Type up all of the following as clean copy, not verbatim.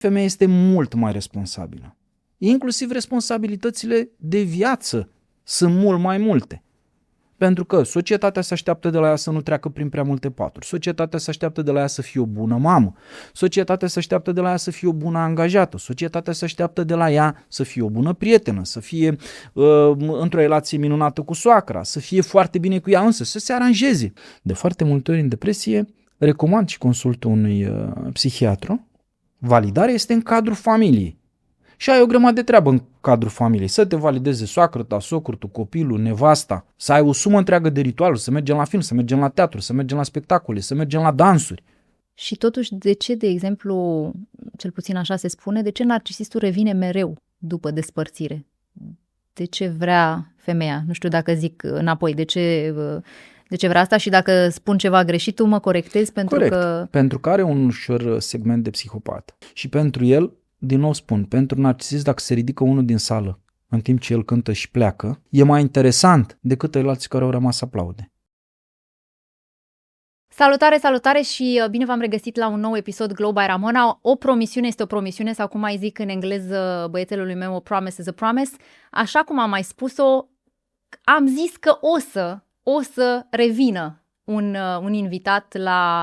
Femeia este mult mai responsabilă. Inclusiv responsabilitățile de viață sunt mult mai multe. Pentru că societatea se așteaptă de la ea să nu treacă prin prea multe paturi. Societatea se așteaptă de la ea să fie o bună mamă. Societatea se așteaptă de la ea să fie o bună angajată. Societatea se așteaptă de la ea să fie o bună prietenă, să fie într-o relație minunată cu soacra, să fie foarte bine cu ea însă, să se aranjeze. De foarte multe ori în depresie recomand și consultul unui psihiatru. Validarea este în cadrul familiei. Și ai o grămadă de treabă în cadrul familiei. Să te valideze soacră ta, socrul tu, copilul, nevasta, să ai o sumă întreagă de ritualuri, să mergem la film, să mergem la teatru, să mergem la spectacole, să mergem la dansuri. Și totuși, de ce, de exemplu, cel puțin așa se spune, de ce narcisistul revine mereu după despărțire? De ce vrea femeia? Nu știu dacă zic înapoi, de ce vrea asta și dacă spun ceva greșit, tu mă corectezi pentru că... Pentru că are un ușor segment de psihopat. Și pentru el, din nou spun, pentru narcisist, dacă se ridică unul din sală în timp ce el cântă și pleacă, e mai interesant decât ceilalți care au rămas să aplaude. Salutare, salutare și bine v-am regăsit la un nou episod Glow by Ramona. O promisiune este o promisiune sau cum mai zic în engleză băiețelului meu, a promise is a promise. Așa cum am mai spus-o, am zis că o să revină un invitat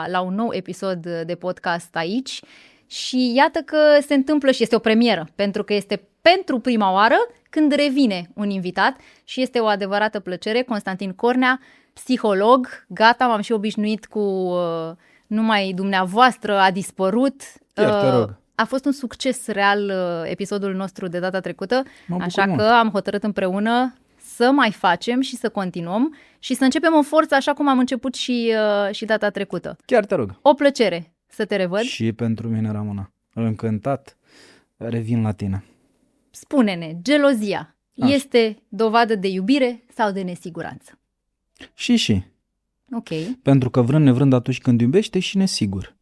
la un nou episod de podcast aici și iată că se întâmplă și este o premieră, pentru că este pentru prima oară când revine un invitat și este o adevărată plăcere. Constantin Cornea, psiholog, gata, m-am și obișnuit cu numai dumneavoastră, a dispărut. Chiar te rog. A fost un succes real episodul nostru de data trecută, așa că am hotărât împreună să mai facem și să continuăm și să începem în forță așa cum am început și data trecută. Chiar te rog. O plăcere să te revăd. Și pentru mine, Ramona. Încântat, revin la tine. Spune-ne, gelozia este dovadă de iubire sau de nesiguranță? Și. Ok. Pentru că vrând nevrând atunci când iubești, și nesigur.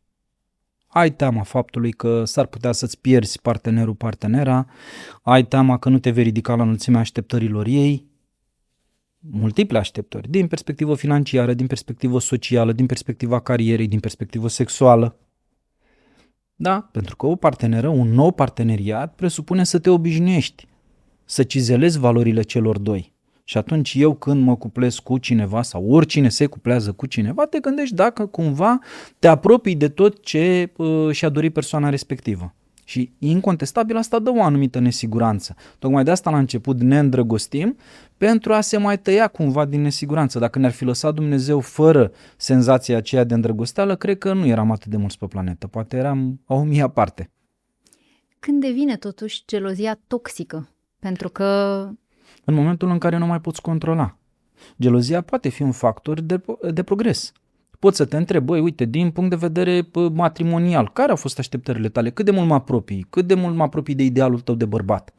Ai teama faptului că s-ar putea să-ți pierzi partenerul, partenera, ai teama că nu te vei ridica la înălțimea așteptărilor ei, multiple așteptări, din perspectivă financiară, din perspectivă socială, din perspectiva carierei, din perspectivă sexuală. Da, pentru că o parteneră, un nou parteneriat presupune să te obișnuiești, să cizelezi valorile celor doi. Și atunci eu când mă cuplez cu cineva sau oricine se cuplează cu cineva, te gândești dacă cumva te apropii de tot ce și-a dorit persoana respectivă. Și incontestabil asta dă o anumită nesiguranță. Tocmai de asta la început ne îndrăgostim pentru a se mai tăia cumva din nesiguranță. Dacă ne-ar fi lăsat Dumnezeu fără senzația aceea de îndrăgosteală, cred că nu eram atât de mulți pe planetă. Poate eram a 1000 aparte. Când devine totuși gelozia toxică? Pentru că... În momentul în care nu mai poți controla. Gelozia poate fi un factor de progres. Poți să te întrebi, uite, din punct de vedere matrimonial, care au fost așteptările tale? Cât de mult mă apropii? Cât de mult mă apropii de idealul tău de bărbat?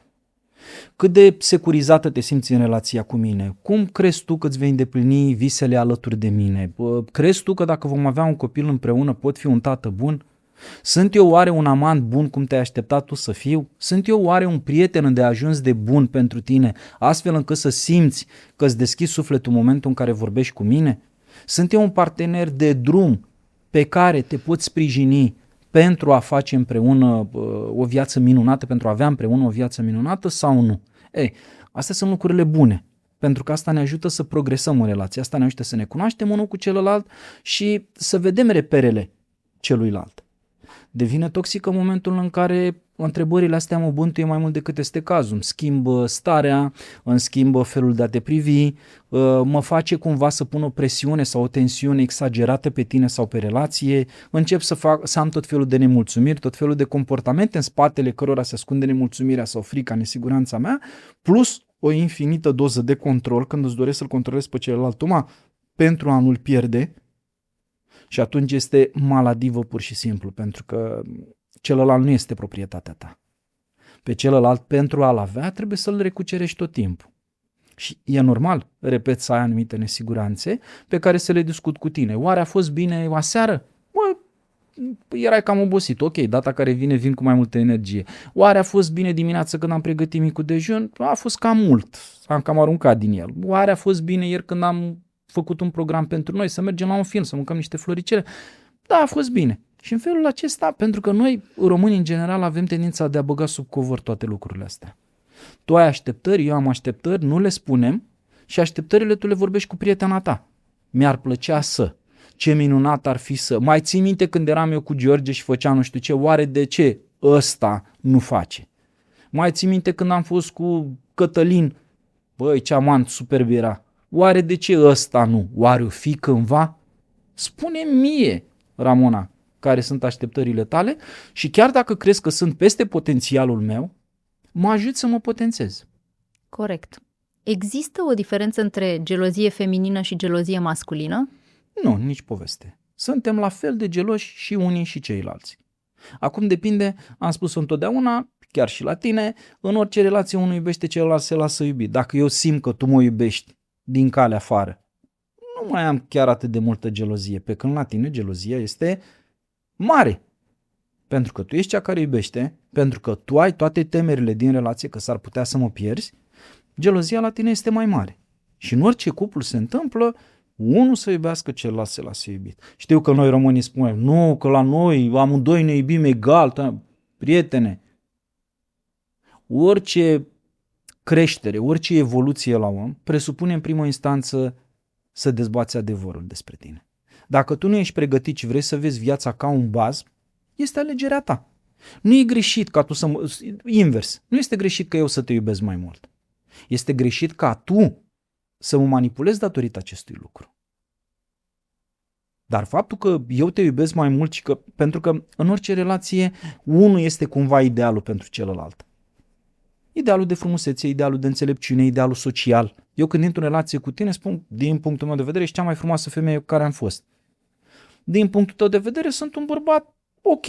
Cât de securizată te simți în relația cu mine? Cum crezi tu că îți vei îndeplini visele alături de mine? Crezi tu că dacă vom avea un copil împreună pot fi un tată bun? Sunt eu oare un amant bun cum te-ai așteptat tu să fiu? Sunt eu oare un prieten îndeajuns de bun pentru tine, astfel încât să simți că îți deschizi sufletul în momentul în care vorbești cu mine? Sunt eu un partener de drum pe care te poți sprijini pentru a face împreună o viață minunată, pentru a avea împreună o viață minunată sau nu? Astea sunt lucrurile bune, pentru că asta ne ajută să progresăm în relație, asta ne ajută să ne cunoaștem unul cu celălalt și să vedem reperele celuilalt. Devine toxică în momentul în care întrebările astea mă bântuie mai mult decât este cazul. Îmi schimbă starea, îmi schimbă felul de a te privi, mă face cumva să pun o presiune sau o tensiune exagerată pe tine sau pe relație, încep să am tot felul de nemulțumiri, tot felul de comportamente în spatele cărora se ascunde nemulțumirea sau frica, nesiguranța mea, plus o infinită doză de control când îți doresc să-l controlezi pe celălalt pentru a nu-l pierde. Și atunci este maladivă pur și simplu, pentru că celălalt nu este proprietatea ta. Pe celălalt, pentru a-l avea, trebuie să-l recucerești tot timpul. Și e normal, repet, să ai anumite nesiguranțe pe care să le discut cu tine. Oare a fost bine aseară? Erai cam obosit. Ok, data care vin cu mai multă energie. Oare a fost bine dimineața când am pregătit micul dejun? A fost cam mult. Am cam aruncat din el. Oare a fost bine ieri când am făcut un program pentru noi, să mergem la un film, să mâncăm niște floricele? Da, a fost bine. Și în felul acesta, pentru că noi, românii în general, avem tendința de a băga sub covor toate lucrurile astea. Tu ai așteptări, eu am așteptări, nu le spunem și așteptările tu le vorbești cu prietena ta. Mi-ar plăcea să, ce minunat ar fi să. Mai ții minte când eram eu cu George și făcea nu știu ce, oare de ce ăsta nu face? Mai ții minte când am fost cu Cătălin, băi, ce amant superb era, oare de ce ăsta nu? Oare o fi cândva? Spune-mi mie, Ramona, care sunt așteptările tale și chiar dacă crezi că sunt peste potențialul meu, mă ajut să mă potențez. Corect. Există o diferență între gelozie feminină și gelozie masculină? Nu, nici poveste. Suntem la fel de geloși și unii și ceilalți. Acum depinde, am spus-o întotdeauna, chiar și la tine, în orice relație unul iubește, celălalt se lasă iubit. Dacă eu simt că tu mă iubești din calea afară, nu mai am chiar atât de multă gelozie, pe când la tine gelozia este mare. Pentru că tu ești cea care iubește, pentru că tu ai toate temerile din relație că s-ar putea să mă pierzi, gelozia la tine este mai mare. Și în orice cuplu se întâmplă, unul să iubească, celălalt se lasă iubit. Știu că noi românii spunem, nu, că la noi amândoi ne iubim egal. Prietene, orice creștere, orice evoluție la om presupune în primă instanță să dezbați adevărul despre tine. Dacă tu nu ești pregătit și vrei să vezi viața ca un bazm, este alegerea ta. Nu e greșit ca tu invers, nu este greșit că eu să te iubesc mai mult. Este greșit ca tu să mă manipulezi datorită acestui lucru. Dar faptul că eu te iubesc mai mult și că, pentru că în orice relație unul este cumva idealul pentru celălalt. Idealul de frumusețe, idealul de înțelepciune, idealul social. Eu când intru în relație cu tine spun, din punctul meu de vedere, ești cea mai frumoasă femeie cu care am fost. Din punctul tău de vedere sunt un bărbat ok.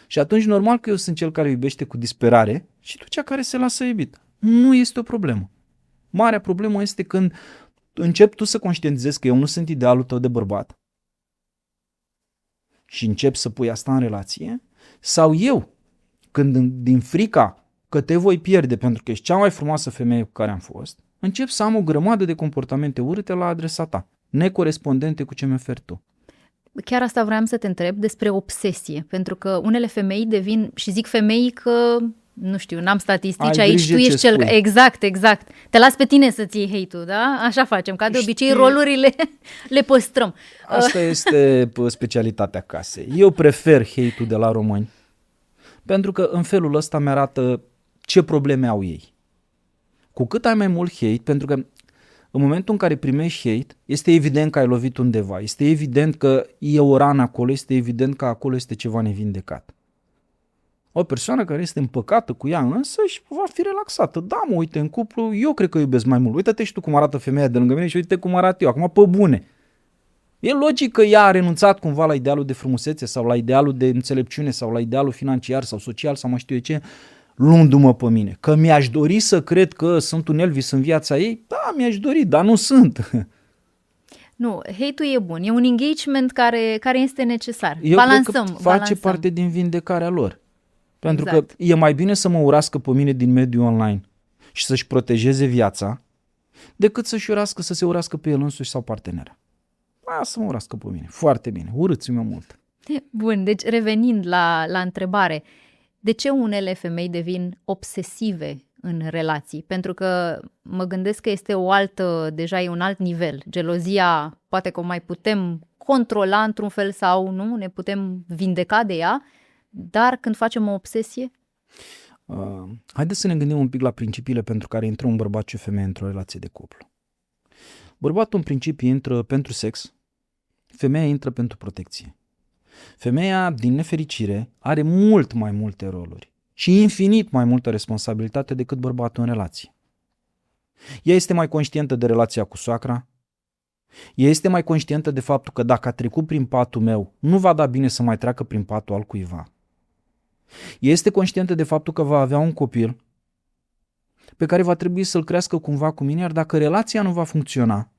Și atunci normal că eu sunt cel care iubește cu disperare și tu cea care se lasă iubit. Nu este o problemă. Marea problemă este când începi tu să conștientizezi că eu nu sunt idealul tău de bărbat și începi să pui asta în relație, sau eu, când din frica că te voi pierde pentru că ești cea mai frumoasă femeie cu care am fost, încep să am o grămadă de comportamente urâte la adresa ta, necorespondente cu ce mi oferi tu. Chiar asta vreau să te întreb despre obsesie, pentru că unele femei devin, și zic femei că, nu știu, n-am statistici ai aici, tu ești cel... spui. Exact. Te las pe tine să ții hate-ul, da? Așa facem, ca de obicei rolurile le păstrăm. Asta este specialitatea casei. Eu prefer hate-ul de la români, pentru că în felul ăsta mi-arată ce probleme au ei. Cu cât ai mai mult hate, pentru că în momentul în care primești hate, este evident că ai lovit undeva, este evident că e o rană acolo, este evident că acolo este ceva nevindecat. O persoană care este împăcată cu ea însăși va fi relaxată. Da, mă, uite, în cuplu, eu cred că iubesc mai mult. Uite-te și tu cum arată femeia de lângă mine și uite cum arată eu. Acum, pe bune. E logic că ea a renunțat cumva la idealul de frumusețe sau la idealul de înțelepciune sau la idealul financiar sau social sau mai știu eu ce, luându-mă pe mine. Că mi-aș dori să cred că sunt un Elvis în viața ei? Da, mi-aș dori, dar nu sunt. Nu, hate-ul e bun. E un engagement care este necesar. Eu balansăm. cred că face parte din vindecarea lor. Pentru că e mai bine să mă urască pe mine din mediul online și să-și protejeze viața decât să-și urască, să se urască pe el însuși sau partenera. Să mă urască pe mine. Foarte bine. Urâți-mă mult. Bun, deci revenind la întrebare, de ce unele femei devin obsesive în relații? Pentru că mă gândesc că este deja e un alt nivel. Gelozia poate că o mai putem controla într-un fel sau nu, ne putem vindeca de ea, dar când facem o obsesie? Haideți să ne gândim un pic la principiile pentru care intră un bărbat și o femeie într-o relație de cuplu. Bărbatul în principiu intră pentru sex, femeia intră pentru protecție. Femeia, din nefericire, are mult mai multe roluri și infinit mai multă responsabilitate decât bărbatul în relație. Ea este mai conștientă de relația cu soacra, ea este mai conștientă de faptul că dacă a trecut prin patul meu, nu va da bine să mai treacă prin patul altcuiva. Ea este conștientă de faptul că va avea un copil pe care va trebui să-l crească cumva cu mine, iar dacă relația nu va funcționa,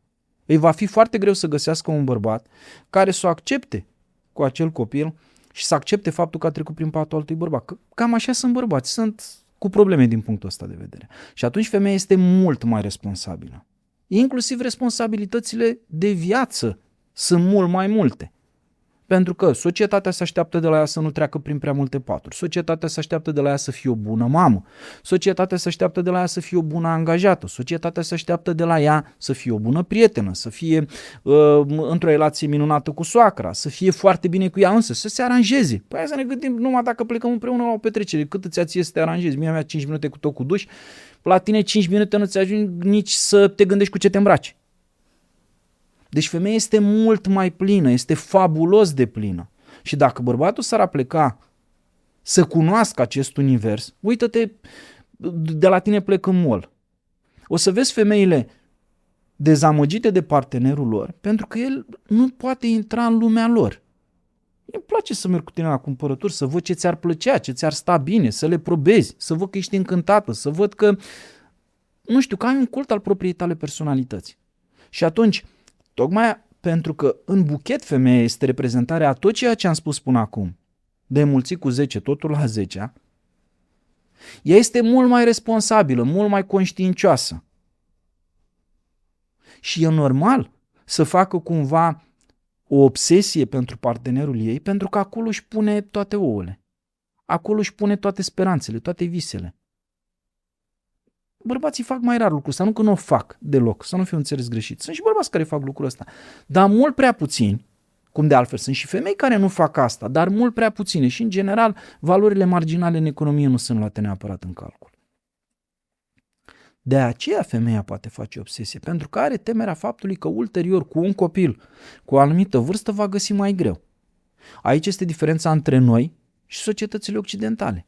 îi va fi foarte greu să găsească un bărbat care să o accepte cu acel copil și să accepte faptul că a trecut prin patul altui bărbat. Cam așa sunt bărbați, sunt cu probleme din punctul ăsta de vedere. Și atunci femeia este mult mai responsabilă. Inclusiv responsabilitățile de viață sunt mult mai multe. Pentru că societatea se așteaptă de la ea să nu treacă prin prea multe paturi. Societatea se așteaptă de la ea să fie o bună mamă. Societatea se așteaptă de la ea să fie o bună angajată. Societatea se așteaptă de la ea să fie o bună prietenă, să fie într-o relație minunată cu soacra, să fie foarte bine cu ea însă, să se aranjeze. Păi hai să ne gândim numai dacă plecăm împreună la o petrecere, cât îți ia ție să te aranjezi? Mie mi-a 5 minute cu tot cu duș, la tine 5 minute nu ți ajung nici să te gândești cu ce te îmbraci. Deci femeia este mult mai plină, este fabulos de plină. Și dacă bărbatul s-ar apleca să cunoască acest univers, uită-te, de la tine plec în mall. O să vezi femeile dezamăgite de partenerul lor pentru că el nu poate intra în lumea lor. Îmi place să merg cu tine la cumpărături, să văd ce ți-ar plăcea, ce ți-ar sta bine, să le probezi, să văd că ești încântată, să văd că, nu știu, că ai un cult al propriei tale personalități. Și atunci, tocmai pentru că în buchet femeia este reprezentarea a tot ceea ce am spus până acum, de înmulțit cu 10, totul la 10, ea este mult mai responsabilă, mult mai conștiincioasă. Și e normal să facă cumva o obsesie pentru partenerul ei, pentru că acolo își pune toate ouăle. Acolo își pune toate speranțele, toate visele. Bărbații fac mai rar lucrul ăsta, nu că nu o fac deloc, să nu fiu înțeles greșit. Sunt și bărbați care fac lucrul ăsta, dar mult prea puțini, cum de altfel sunt și femei care nu fac asta, dar mult prea puține și în general valorile marginale în economie nu sunt luate neapărat în calcul. De aceea femeia poate face obsesie, pentru că are temerea faptului că ulterior cu un copil cu o anumită vârstă va găsi mai greu. Aici este diferența între noi și societățile occidentale.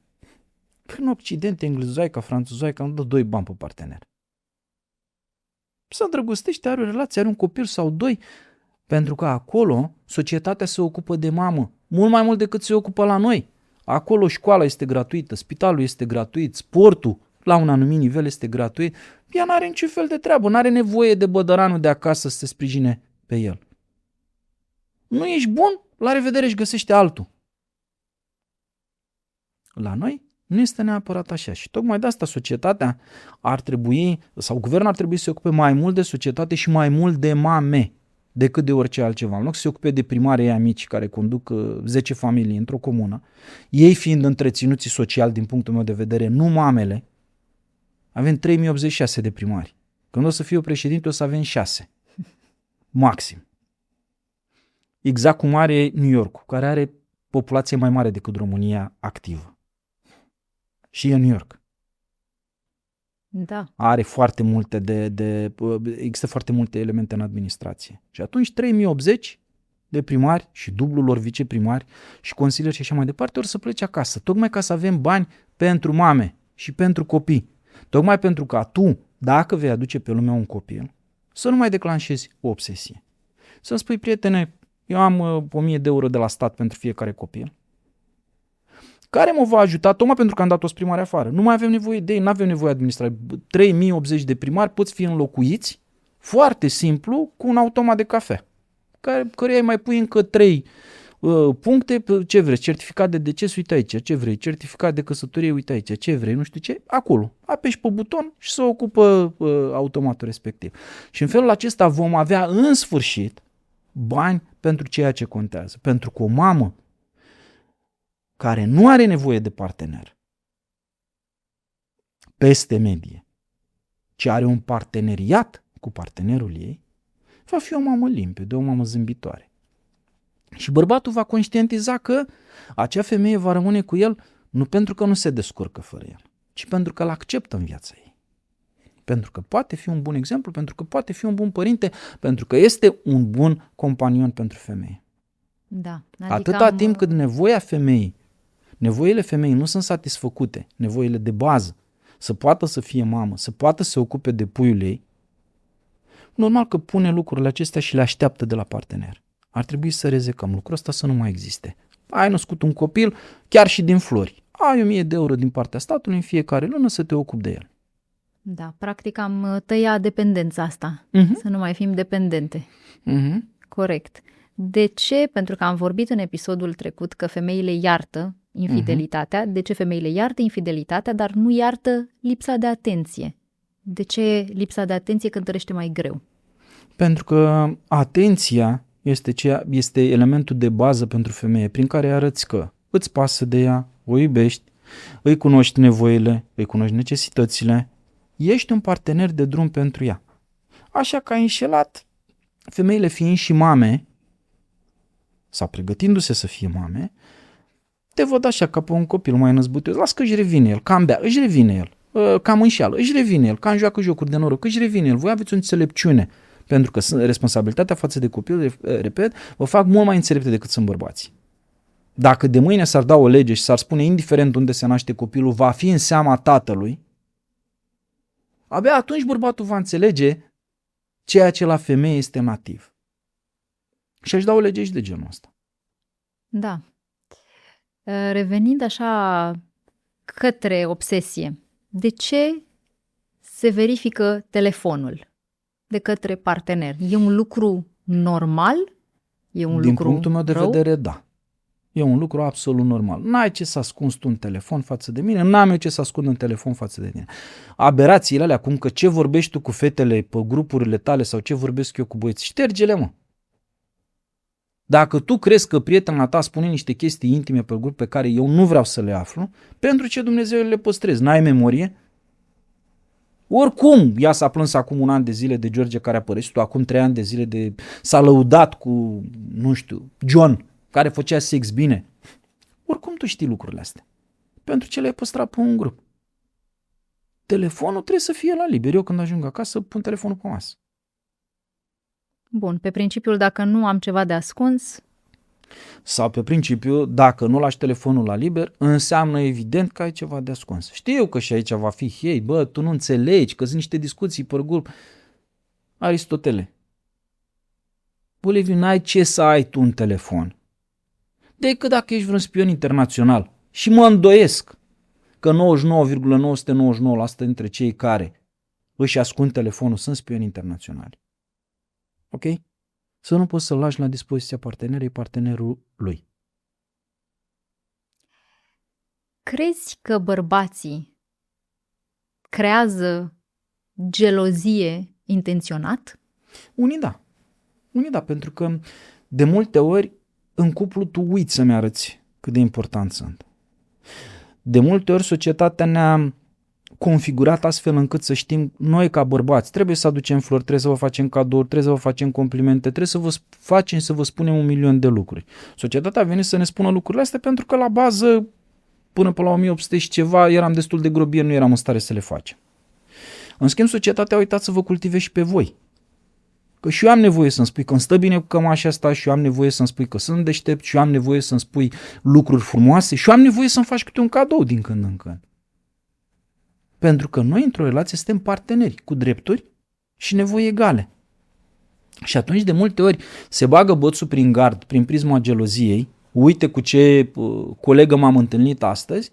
În Occident, englezoaica, franțuzoaica nu dă 2 bani pe partener. Se îndrăgostește, are o relație, are un copil sau 2, pentru că acolo societatea se ocupă de mamă, mult mai mult decât se ocupă la noi. Acolo școala este gratuită, spitalul este gratuit, sportul la un anumit nivel este gratuit. Ea nu are niciun fel de treabă, nu are nevoie de bădăranul de acasă să se sprijine pe el. Nu ești bun? La revedere, își găsește altul. La noi nu este neapărat așa și tocmai de asta societatea ar trebui, sau guvernul ar trebui să se ocupe mai mult de societate și mai mult de mame decât de orice altceva. În loc să se ocupe de primarii aia mici care conduc 10 familii într-o comună, ei fiind întreținuți social din punctul meu de vedere, nu mamele, avem 3086 de primari. Când o să fiu președinte o să avem 6. Maxim. Exact cum are New York, care are populație mai mare decât România activă. Și e New York. Da. Are foarte multe există foarte multe elemente în administrație. Și atunci 3080 de primari și dublul lor viceprimari și consilieri și așa mai departe ori să plece acasă. Tocmai ca să avem bani pentru mame și pentru copii. Tocmai pentru ca tu, dacă vei aduce pe lume un copil, să nu mai declanșezi o obsesie. Să-mi spui, prietene, eu am 1000 de euro de la stat pentru fiecare copil, care mă va ajuta, tocmai pentru că am dat toți primari afară. Nu mai avem nevoie de ei, nu avem nevoie de administrație. 3080 de primari pot fi înlocuiți, foarte simplu, cu un automat de cafea, căreia îi mai pui încă 3 puncte, ce vrei, certificat de deces, uite aici, ce vrei, certificat de căsătorie, uite aici, ce vrei, nu știu ce, acolo. Apeși pe buton și se ocupă automatul respectiv. Și în felul acesta vom avea în sfârșit bani pentru ceea ce contează. Pentru că o mamă care nu are nevoie de partener peste medie, ci are un parteneriat cu partenerul ei, va fi o mamă limpede, o mamă zâmbitoare. Și bărbatul va conștientiza că acea femeie va rămâne cu el nu pentru că nu se descurcă fără el, ci pentru că îl acceptă în viața ei. Pentru că poate fi un bun exemplu, pentru că poate fi un bun părinte, pentru că este un bun companion pentru femeie. Da. Atâta timp cât nevoia femeii, nevoile femeii nu sunt satisfăcute, nevoile de bază, să poată să fie mamă, să poată să se ocupe de puiul ei, normal că pune lucrurile acestea și le așteaptă de la partener. Ar trebui să rezecăm lucrul ăsta să nu mai existe. Ai născut un copil, chiar și din flori. Ai 1000 de euro din partea statului în fiecare lună să te ocupi de el. Da, practic am tăiat dependența asta. Să nu mai fim dependente. Corect. De ce? Pentru că am vorbit în episodul trecut că femeile iartă infidelitatea. De ce femeile iartă infidelitatea, dar nu iartă lipsa de atenție? De ce lipsa de atenție cântărește mai greu? Pentru că atenția este elementul de bază pentru femeie, prin care arăți că îți pasă de ea, o iubești, îi cunoști nevoile, îi cunoști necesitățile, ești un partener de drum pentru ea. Așa că ai înșelat, femeile fiind și mame, sau pregătindu-se să fie mame, te văd așa ca pe un copil mai năzbut. Las că își revine el, cam bea, își revine el, cam înșeală, își revine el, cam joacă jocuri de noroc, își revine el. Voi aveți o înțelepciune, pentru că responsabilitatea față de copil, repet, vă fac mult mai înțelepte decât sunt bărbații. Dacă de mâine s-ar da o lege și s-ar spune, indiferent unde se naște copilul, va fi în seama tatălui, abia atunci bărbatul va înțelege ceea ce la femeie este nativ. Și aș da o lege și de genul ăsta. Da. Revenind așa către obsesie, de ce se verifică telefonul de către partener? E un lucru normal? E un Din lucru punctul meu de rău? vedere, da. E un lucru absolut normal. N-ai ce să ascunzi tu în telefon față de mine, n-am eu ce să ascund în telefon față de tine. Aberațiile alea, cum că ce vorbești tu cu fetele pe grupurile tale sau ce vorbesc eu cu băieți, șterge-le, mă. Dacă tu crezi că prietena ta spune niște chestii intime pe grup pe care eu nu vreau să le aflu, pentru ce Dumnezeu le păstrezi? N-ai memorie? Oricum, ea s-a plâns acum 1 an de zile de George care a părăsit tu, acum 3 ani de zile s-a lăudat cu, nu știu, John, care făcea sex bine. Oricum tu știi lucrurile astea. Pentru ce le-ai păstrat pe un grup? Telefonul trebuie să fie la liber. Eu când ajung acasă pun telefonul pe masă. Bun, pe principiul dacă nu am ceva de ascuns, Sau pe principiu, dacă nu lași telefonul la liber, înseamnă evident că ai ceva de ascuns. Știu că și aici va fi, hei, bă, tu nu înțelegi, că sunt niște discuții pe grup. Aristotele. Boliviu, n-ai ce să ai tu un telefon. Decât dacă ești vreun spion internațional. Și mă îndoiesc că 99,999% dintre cei care își ascund telefonul sunt spioni internaționali. Ok? Să nu poți să-l lași la dispoziția partenerul lui. crezi că bărbații creează gelozie intenționat? Unii da, pentru că de multe ori în cuplu tu uiți să-mi arăți cât de important sunt. De multe ori societatea ne-a configurat astfel încât să știm noi ca bărbați trebuie să aducem flori, trebuie să vă facem cadouri, trebuie să vă facem complimente, trebuie să vă facem să vă spunem 1.000.000 de lucruri. Societatea a venit să ne spună lucrurile astea pentru că la bază până pe la 1800 și ceva eram destul de grobieri, nu eram în stare să le facem. În schimb, societatea a uitat să vă cultive și pe voi. Că și eu am nevoie să-mi spui că îmi stă bine cu cămașa asta, și eu am nevoie să-mi spui că sunt deștept, și eu am nevoie să-mi spui lucruri frumoase, și eu am nevoie să-mi faci câte un cadou din când în când. Pentru că noi într-o relație suntem parteneri cu drepturi și nevoi egale. Și atunci de multe ori se bagă bățul prin gard, prin prisma geloziei, uite cu ce colegă m-am întâlnit astăzi,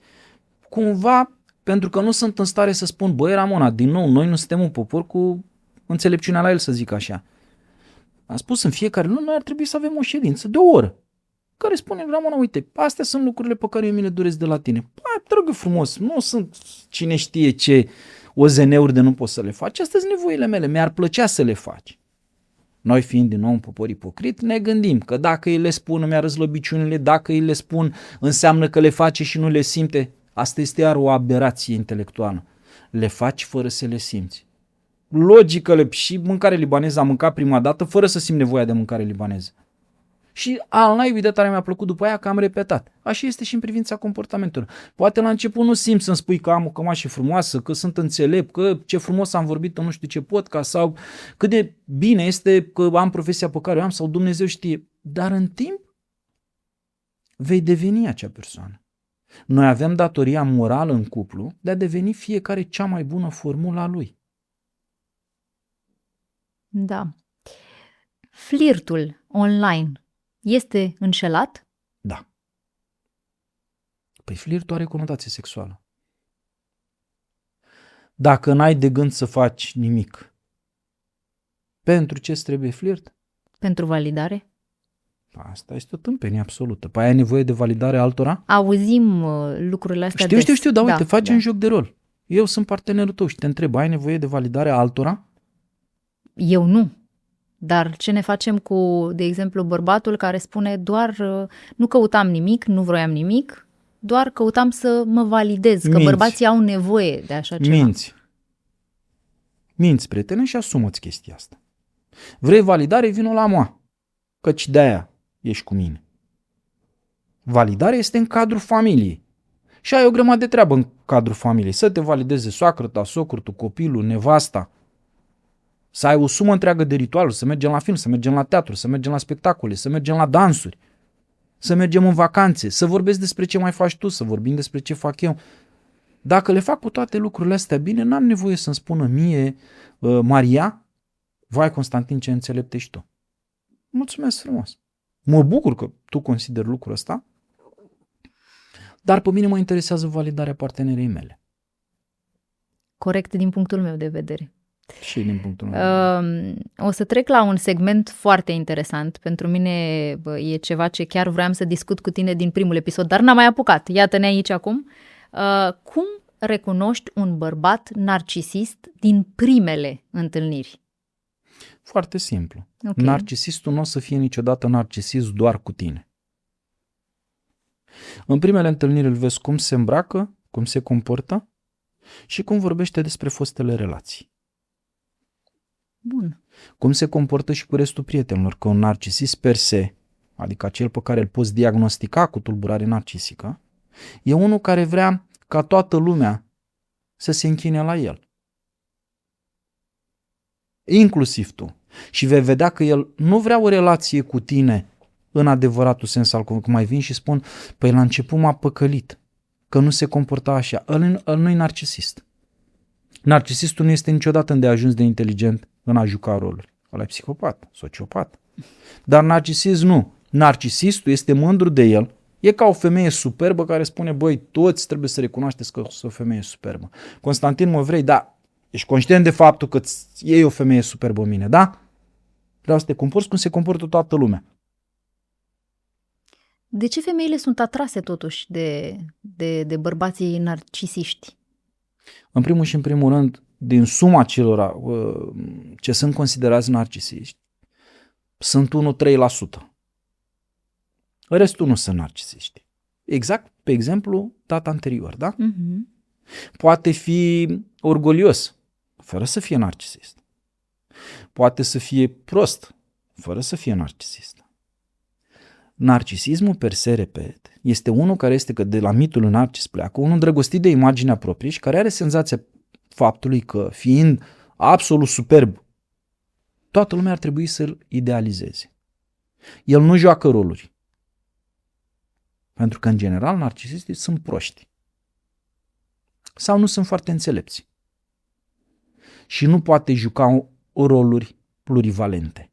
cumva pentru că nu sunt în stare să spun, băi Ramona, din nou, noi nu suntem un popor cu înțelepciunea la el, să zic așa. Am spus în fiecare lună, noi ar trebui să avem o ședință de o oră, care spune, Ramona, uite, astea sunt lucrurile pe care eu mi le doresc de la tine. Păi, dragă frumos, nu sunt cine știe ce OZN-uri de nu poți să le faci, astea sunt nevoile mele, mi-ar plăcea să le faci. Noi fiind din nou un popor ipocrit, ne gândim că dacă îi le spun, îmi arăt slăbiciunile, dacă îi le spun, înseamnă că le face și nu le simte. Asta este iar o aberație intelectuală. Le faci fără să le simți. Logică, și mâncare libaneză am mâncat prima dată fără să simt nevoia de mâncare libaneză. Și al naibii de tare mi-a plăcut după aia că am repetat. Așa este și în privința comportamentului. Poate la început nu simți să-mi spui că am o cămașă frumoasă, că sunt înțelept, că ce frumos am vorbit în nu știu ce podcast sau cât de bine este că am profesia pe care o am sau Dumnezeu știe. Dar în timp vei deveni acea persoană. Noi avem datoria morală în cuplu de a deveni fiecare cea mai bună formulă a lui. Da. Flirtul online este înșelat? Da. Păi flirtul are conotație sexuală. Dacă n-ai de gând să faci nimic, pentru ce îți trebuie flirt? Pentru validare? Asta este o tâmpenie absolută. Păi ai nevoie de validare altora? Auzim lucrurile astea Știu, dar uite, facem da. joc de rol. Eu sunt partenerul tău și te întreb, ai nevoie de validare altora? Eu nu. Dar ce ne facem cu, de exemplu, bărbatul care spune doar nu căutam nimic, nu vroiam nimic, doar căutam să mă validez, că Minți. bărbații au nevoie de așa ceva. Minți, prietene, și asumă-ți chestia asta. Vrei validare, vino la moa, căci de-aia ești cu mine. Validarea este în cadrul familiei. Și ai o grămadă de treabă în cadrul familiei. Să te valideze soacră ta, socrul tu, copilul, nevasta. Să ai o sumă întreagă de ritualuri, să mergem la film, să mergem la teatru, să mergem la spectacole, să mergem la dansuri, să mergem în vacanțe, să vorbesc despre ce mai faci tu, să vorbim despre ce fac eu. Dacă le fac cu toate lucrurile astea bine, n-am nevoie să-mi spună mie, Maria, vai Constantin, ce înțelept ești tu. Mulțumesc frumos. Mă bucur că tu consideri lucrul ăsta, dar pe mine mă interesează validarea partenerei mele. Corect din punctul meu de vedere. Și din punctul meu. O să trec la un segment foarte interesant. Pentru mine e ceva ce chiar vreau să discut cu tine din primul episod, dar n-am mai apucat. Iată-ne aici acum. Cum recunoști un bărbat narcisist din primele întâlniri? Foarte simplu. Okay. Narcisistul nu o să fie niciodată narcisist doar cu tine. În primele întâlniri îl vezi cum se îmbracă, cum se comportă și cum vorbește despre fostele relații. Bun. Cum se comportă și cu restul prietenilor, că un narcisist per se, adică cel pe care îl poți diagnostica cu tulburare narcisică, e unul care vrea ca toată lumea să se închine la el. Inclusiv tu. Și vei vedea că el nu vrea o relație cu tine în adevăratul sens al cuvântului. Cum mai vin și spun, păi la început m-a păcălit, că nu se comporta așa. El nu e narcisist. Narcisistul nu este niciodată îndeajuns de inteligent în a juca roluri. Ăla e psihopat, sociopat. Dar narcisist nu. Narcisistul este mândru de el. E ca o femeie superbă care spune, băi, toți trebuie să recunoașteți că sunt o femeie superbă. Constantin, mă vrei? Da. Ești conștient de faptul că e o femeie superbă în mine, da? Vreau să te comporți cum se comportă toată lumea. De ce femeile sunt atrase totuși de bărbații narcisiști? În primul și în primul rând, din suma celor ce sunt considerați narcisiști, sunt 1-3%. Restul nu sunt narcisiști. Exact pe exemplu dat anterior, da? Mm-hmm. Poate fi orgolios, fără să fie narcisist. Poate să fie prost, fără să fie narcisist. Narcisismul, per se, repet, este unul care este, că de la mitul narcis pleacă, unul îndrăgostit de imaginea proprie și care are senzația faptului că, fiind absolut superb, toată lumea ar trebui să-l idealizeze. El nu joacă roluri. Pentru că, în general, narcisistii sunt proști. Sau nu sunt foarte înțelepți. Și nu poate juca roluri plurivalente.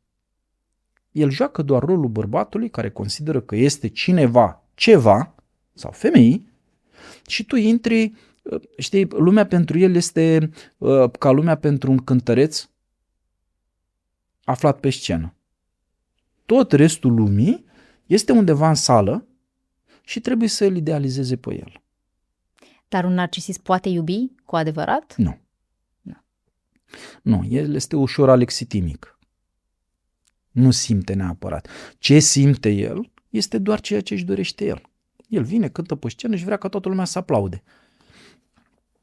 El joacă doar rolul bărbatului care consideră că este cineva, ceva, sau femei, și tu intri, știi, lumea pentru el este ca lumea pentru un cântăreț aflat pe scenă. Tot restul lumii este undeva în sală și trebuie să îl idealizeze pe el. Dar un narcisist poate iubi cu adevărat? Nu. Nu, el este ușor alexitimic. Nu simte neapărat. Ce simte el este doar ceea ce își dorește el. El vine, cântă pe scenă și vrea ca toată lumea să aplaude.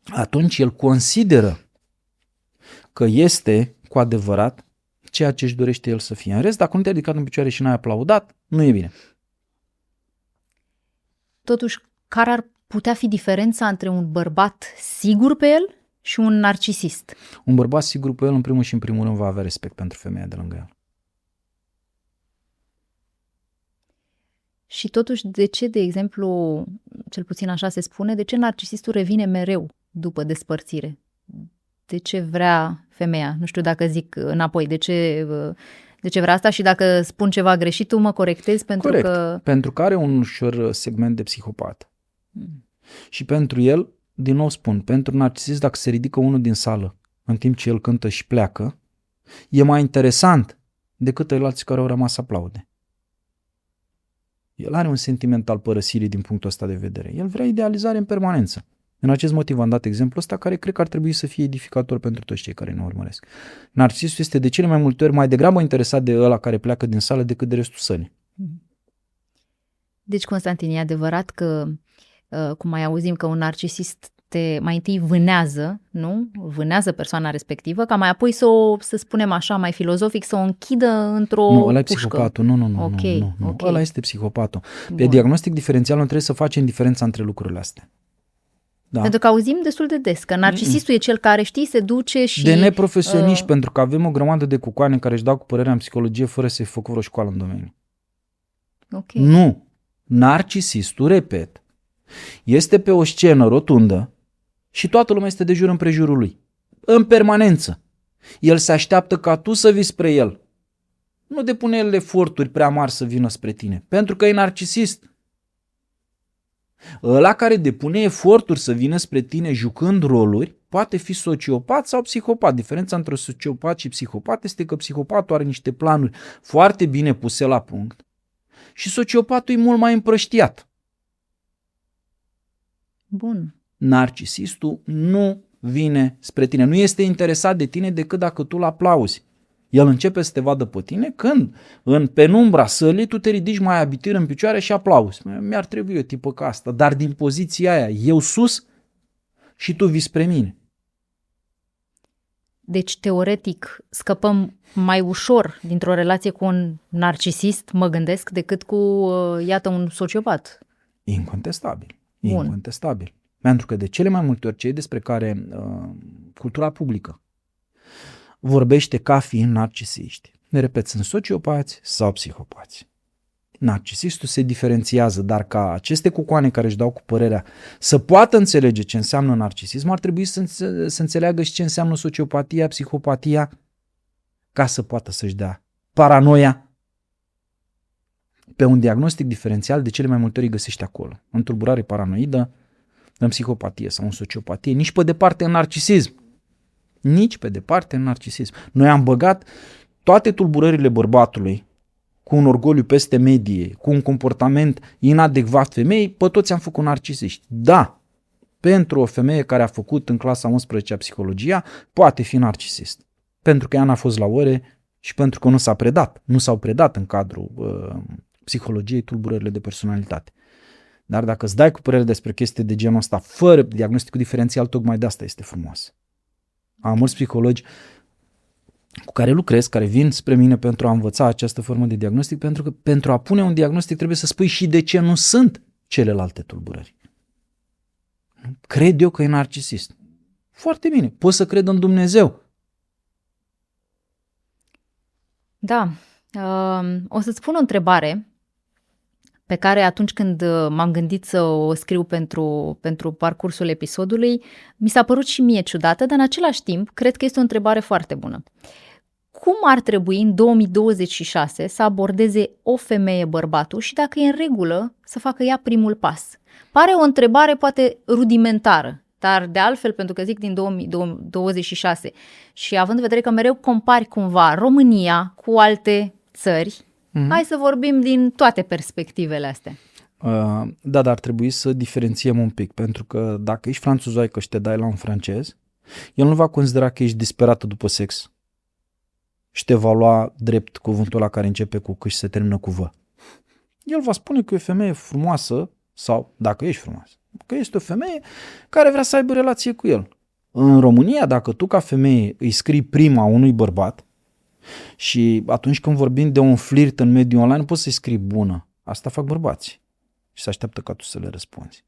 Atunci el consideră că este cu adevărat ceea ce își dorește el să fie. În rest, dacă nu te-ai ridicat în picioare și n-ai aplaudat, nu e bine. Totuși, care ar putea fi diferența între un bărbat sigur pe el și un narcisist? Un bărbat sigur pe el, în primul și în primul rând, va avea respect pentru femeia de lângă el. Și totuși, de ce, de exemplu, cel puțin așa se spune, de ce narcisistul revine mereu după despărțire? De ce vrea femeia? Nu știu dacă zic înapoi, de ce vrea asta și dacă spun ceva greșit, tu mă corectezi pentru Corect. că... Pentru că are un ușor segment de psihopat. Și pentru el, din nou spun, pentru narcisist, dacă se ridică unul din sală în timp ce el cântă și pleacă, e mai interesant decât alții care au rămas să aplaude. El are un sentiment al părăsirii din punctul ăsta de vedere. El vrea idealizare în permanență. În acest motiv am dat exemplul ăsta care cred că ar trebui să fie edificator pentru toți cei care ne urmăresc. Narcisul este de cele mai multe ori mai degrabă interesat de ăla care pleacă din sală decât de restul sălii. Deci, Constantin, e adevărat că, cum mai auzim, că un narcisist te mai întâi vânează, nu? Vânează persoana respectivă, ca mai apoi să spunem așa, mai filozofic, să o închidă într-o Nu, ăla e pușcă. psihopatul. Nu. Ok. Ăla este psihopatul. Pe Bun. diagnostic diferențial nu trebuie să facem diferența între lucrurile astea. Da. Pentru că auzim destul de des că narcisistul e cel care, știi, se duce și... De neprofesioniști, pentru că avem o grămadă de cucoane care își dau cu părerea în psihologie fără să-i făcut vreo școală în domeniu. Ok. Nu. Narcisistul, repet, este pe o scenă rotundă și toată lumea este de jur împrejurul lui. În permanență. El se așteaptă ca tu să vii spre el. Nu depune el eforturi prea mari să vină spre tine, pentru că e narcisist. Ăla care depune eforturi să vină spre tine jucând roluri, poate fi sociopat sau psihopat. Diferența între sociopat și psihopat este că psihopatul are niște planuri foarte bine puse la punct și sociopatul e mult mai împrăștiat. Bun. Narcisistul nu vine spre tine, nu este interesat de tine decât dacă tu îl aplauzi. El începe să te vadă pe tine când în penumbra sălii tu te ridici mai abitir în picioare și aplauzi. Mi-ar trebui o tipă ca asta, dar din poziția aia, eu sus și tu vii spre mine. Deci, teoretic, scăpăm mai ușor dintr-o relație cu un narcisist, mă gândesc, decât cu, iată, un sociopat. Incontestabil. Bun. Incontestabil. Pentru că de cele mai multe ori cei despre care cultura publică vorbește ca fiind narcisiști. Ne repet, sunt sociopați sau psihopați. Narcisistul se diferențiază, dar ca aceste cucoane care își dau cu părerea să poată înțelege ce înseamnă narcisism, ar trebui să înțeleagă și ce înseamnă sociopatia, psihopatia, ca să poată să-și dea paranoia. Pe un diagnostic diferențial, de cele mai multe ori îi găsești acolo. În tulburare paranoidă, în psihopatie sau în sociopatie, nici pe departe în narcisism. Nici pe departe în narcisism. Noi am băgat toate tulburările bărbatului cu un orgoliu peste medie, cu un comportament inadecvat femeii, pe toți am făcut narcisiști. Da, pentru o femeie care a făcut în clasa 11-a psihologia, poate fi narcisist. Pentru că ea n-a fost la ore și pentru că nu s-a predat. Nu s-au predat în cadrul psihologiei tulburările de personalitate. Dar dacă îți dai cu părere despre chestii de genul ăsta, fără diagnosticul diferențial, tocmai de asta este frumos. Am mulți psihologi cu care lucrez, care vin spre mine pentru a învăța această formă de diagnostic, pentru că pentru a pune un diagnostic trebuie să spui și de ce nu sunt celelalte tulburări. Cred eu că e narcisist. Foarte bine, pot să cred în Dumnezeu. Da. O să-ți pun o întrebare pe care atunci când m-am gândit să o scriu pentru parcursul episodului, mi s-a părut și mie ciudată, dar în același timp cred că este o întrebare foarte bună. Cum ar trebui în 2026 să abordeze o femeie bărbatul și dacă e în regulă să facă ea primul pas? Pare o întrebare poate rudimentară, dar de altfel, pentru că zic din 2026 și având în vedere că mereu compari cumva România cu alte țări, hai să vorbim din toate perspectivele astea. Da, dar ar trebui să diferențiem un pic, pentru că dacă ești franțuzoică și te dai la un francez, el nu va considera că ești disperată după sex și te va lua drept cuvântul ăla care începe cu că și se termină cu vă. El va spune că e o femeie frumoasă sau, dacă ești frumoasă, că este o femeie care vrea să aibă relație cu el. În România, dacă tu ca femeie îi scrii prima unui bărbat și atunci când vorbim de un flirt în mediul online, poți să-i scrii bună. Asta fac bărbații și se așteaptă ca tu să le răspunzi.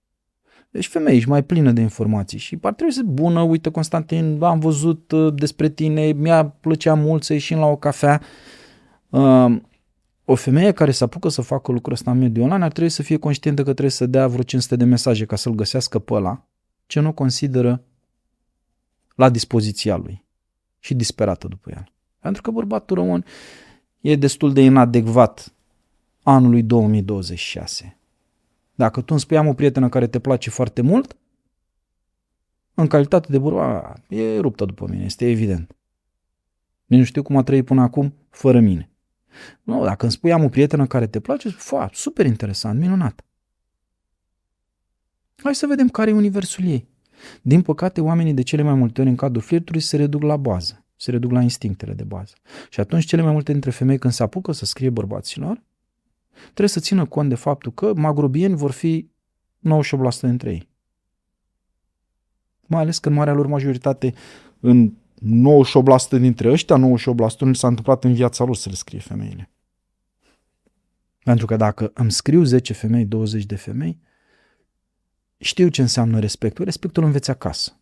Deci femeie, ești mai plină de informații și ar trebui să bună, uite Constantin, am văzut despre tine, mi-a plăcea mult să ieșim la o cafea. O femeie care se apucă să facă lucrul ăsta în mediul online ar trebui să fie conștientă că trebuie să dea vreo 500 de mesaje ca să-l găsească pe ăla ce nu consideră la dispoziția lui și disperată după el. Pentru că bărbatul român e destul de inadecvat anului 2026. Dacă tu îmi spui am o prietenă care te place foarte mult, în calitate de bărbat, e ruptă după mine, este evident. Nu știu cum a trăit până acum fără mine. Nu, dacă îmi spui am o prietenă care te place, super interesant, minunat. Hai să vedem care e universul ei. Din păcate, oamenii de cele mai multe ori în cadrul flirtului se reduc la bază, se reduc la instinctele de bază. Și atunci cele mai multe dintre femei când se apucă să scrie bărbaților, trebuie să țină cont de faptul că magrobieni vor fi 98% dintre ei. Mai ales că în marea lor majoritate, în 98% dintre ăștia, 98% nu s-a întâmplat în viața lor să le scrie femeile. Pentru că dacă îmi scriu 10 femei, 20 de femei, știu ce înseamnă respectul. Respectul înveți acasă.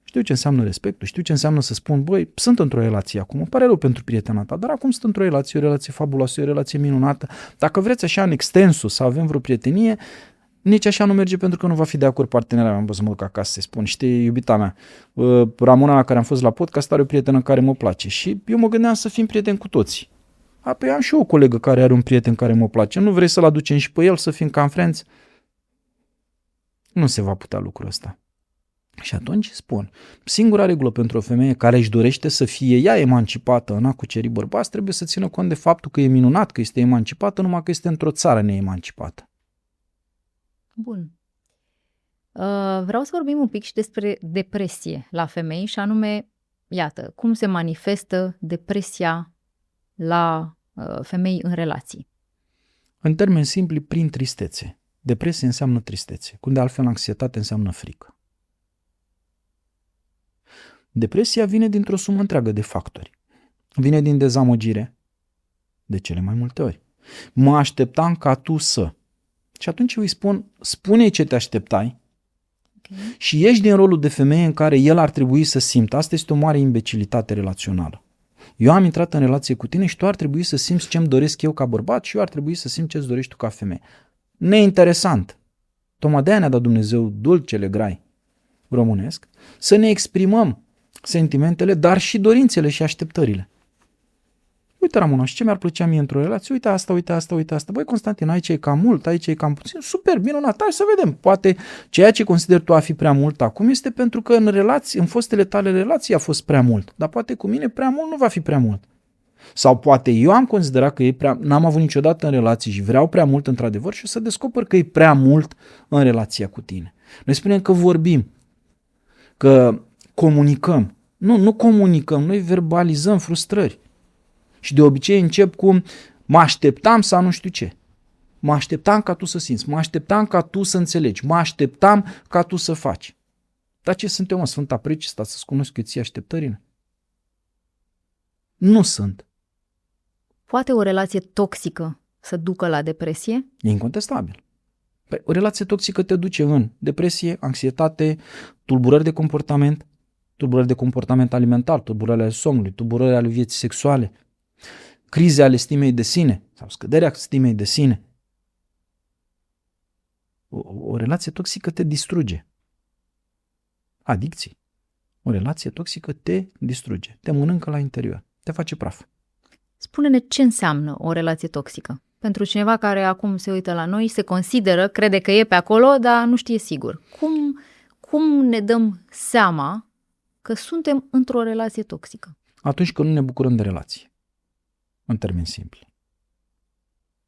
Știu ce înseamnă respectul, știu ce înseamnă să spun, băi, sunt într-o relație acum, îmi pare rău pentru prietena ta, dar acum sunt într-o relație, o relație fabuloasă, o relație minunată. Dacă vreți așa în extensul să avem vreo prietenie, nici așa nu merge pentru că nu va fi de acord partenera mea. Am să mă duc acasă să-i spun, știi, iubita mea, Ramona la care am fost la podcast are o prietenă care mă place și eu mă gândeam să fim prieteni cu toții. Apoi am și eu o colegă care are un prieten care mă place. Nu vrei să-l aducem și pe el să fim ca friends? Nu se va putea lucrul ăsta. Și atunci spun, singura regulă pentru o femeie care își dorește să fie ea emancipată în a cuceri bărbați, trebuie să țină cont de faptul că e minunat că este emancipată, numai că este într-o țară neemancipată. Bun. Vreau să vorbim un pic și despre depresie la femei și anume, iată, cum se manifestă depresia la femei în relații. În termeni simpli, prin tristețe. Depresie înseamnă tristețe, cum de altfel anxietate înseamnă frică. Depresia vine dintr-o sumă întreagă de factori. Vine din dezamăgire, de cele mai multe ori. Mă așteptam ca tu să. Și atunci eu îi spun, spune-i ce te așteptai și ieși din rolul de femeie în care el ar trebui să simtă. Asta este o mare imbecilitate relațională. Eu am intrat în relație cu tine și tu ar trebui să simți ce-mi doresc eu ca bărbat și eu ar trebui să simt ce-ți dorești tu ca femeie. Neinteresant. Tocmai de-aia ne-a dat Dumnezeu dulcele grai românesc, să ne exprimăm sentimentele, dar și dorințele și așteptările. Uite, Ramona, și ce mi-ar plăcea mie într-o relație? Uite asta, uite asta, uite asta. Băi, Constantin, aici e cam mult, aici e cam puțin. Super, minunat, hai să vedem. Poate ceea ce consider tu a fi prea mult acum este pentru că în relații, în fostele tale relații a fost prea mult. Dar poate cu mine prea mult nu va fi prea mult. Sau poate eu am considerat că e prea, n-am avut niciodată în relații și vreau prea mult într-adevăr și o să descoper că e prea mult în relația cu tine. Noi spunem că vorbim, că comunicăm. Nu comunicăm, noi verbalizăm frustrări. Și de obicei încep cu mă așteptam să nu știu ce. Mă așteptam ca tu să simți, mă așteptam ca tu să înțelegi, mă așteptam ca tu să faci. Dar ce sunt eu, mă, Sfânta Precista, să-ți cunosc eu ție așteptările? Nu sunt. Poate o relație toxică să ducă la depresie? E incontestabil. Păi, o relație toxică te duce în depresie, anxietate, tulburări de comportament alimentar, tulburări ale somnului, tulburări ale vieții sexuale, crize ale stimei de sine sau scăderea stimei de sine. O relație toxică te distruge. Adicții. O relație toxică te distruge, te mănâncă la interior, te face praf. Spune-ne ce înseamnă o relație toxică. Pentru cineva care acum se uită la noi, se consideră, crede că e pe acolo, dar nu știe sigur. Cum ne dăm seama că suntem într-o relație toxică? Atunci când nu ne bucurăm de relație. În termeni simpli.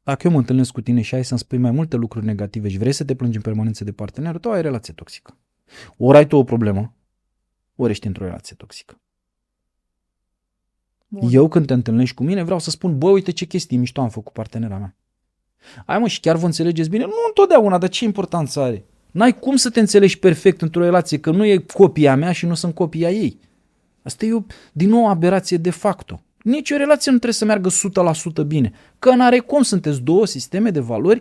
Dacă eu mă întâlnesc cu tine și ai să-mi spui mai multe lucruri negative și vrei să te plângi în permanență de partener, tu ai relație toxică. Ori ai tu o problemă, ori ești într-o relație toxică. Bun. Eu când te întâlnești cu mine vreau să spun, bă, uite ce chestii mișto am făcut cu partenera mea. Ai mă, și chiar vă înțelegeți bine? Nu întotdeauna, dar ce importanță are? N-ai cum să te înțelegi perfect într-o relație, că nu e copia mea și nu sunt copia ei. Asta e din nou o aberație de facto. Nici o relație nu trebuie să meargă 100% bine, că n-are cum, sunteți două sisteme de valori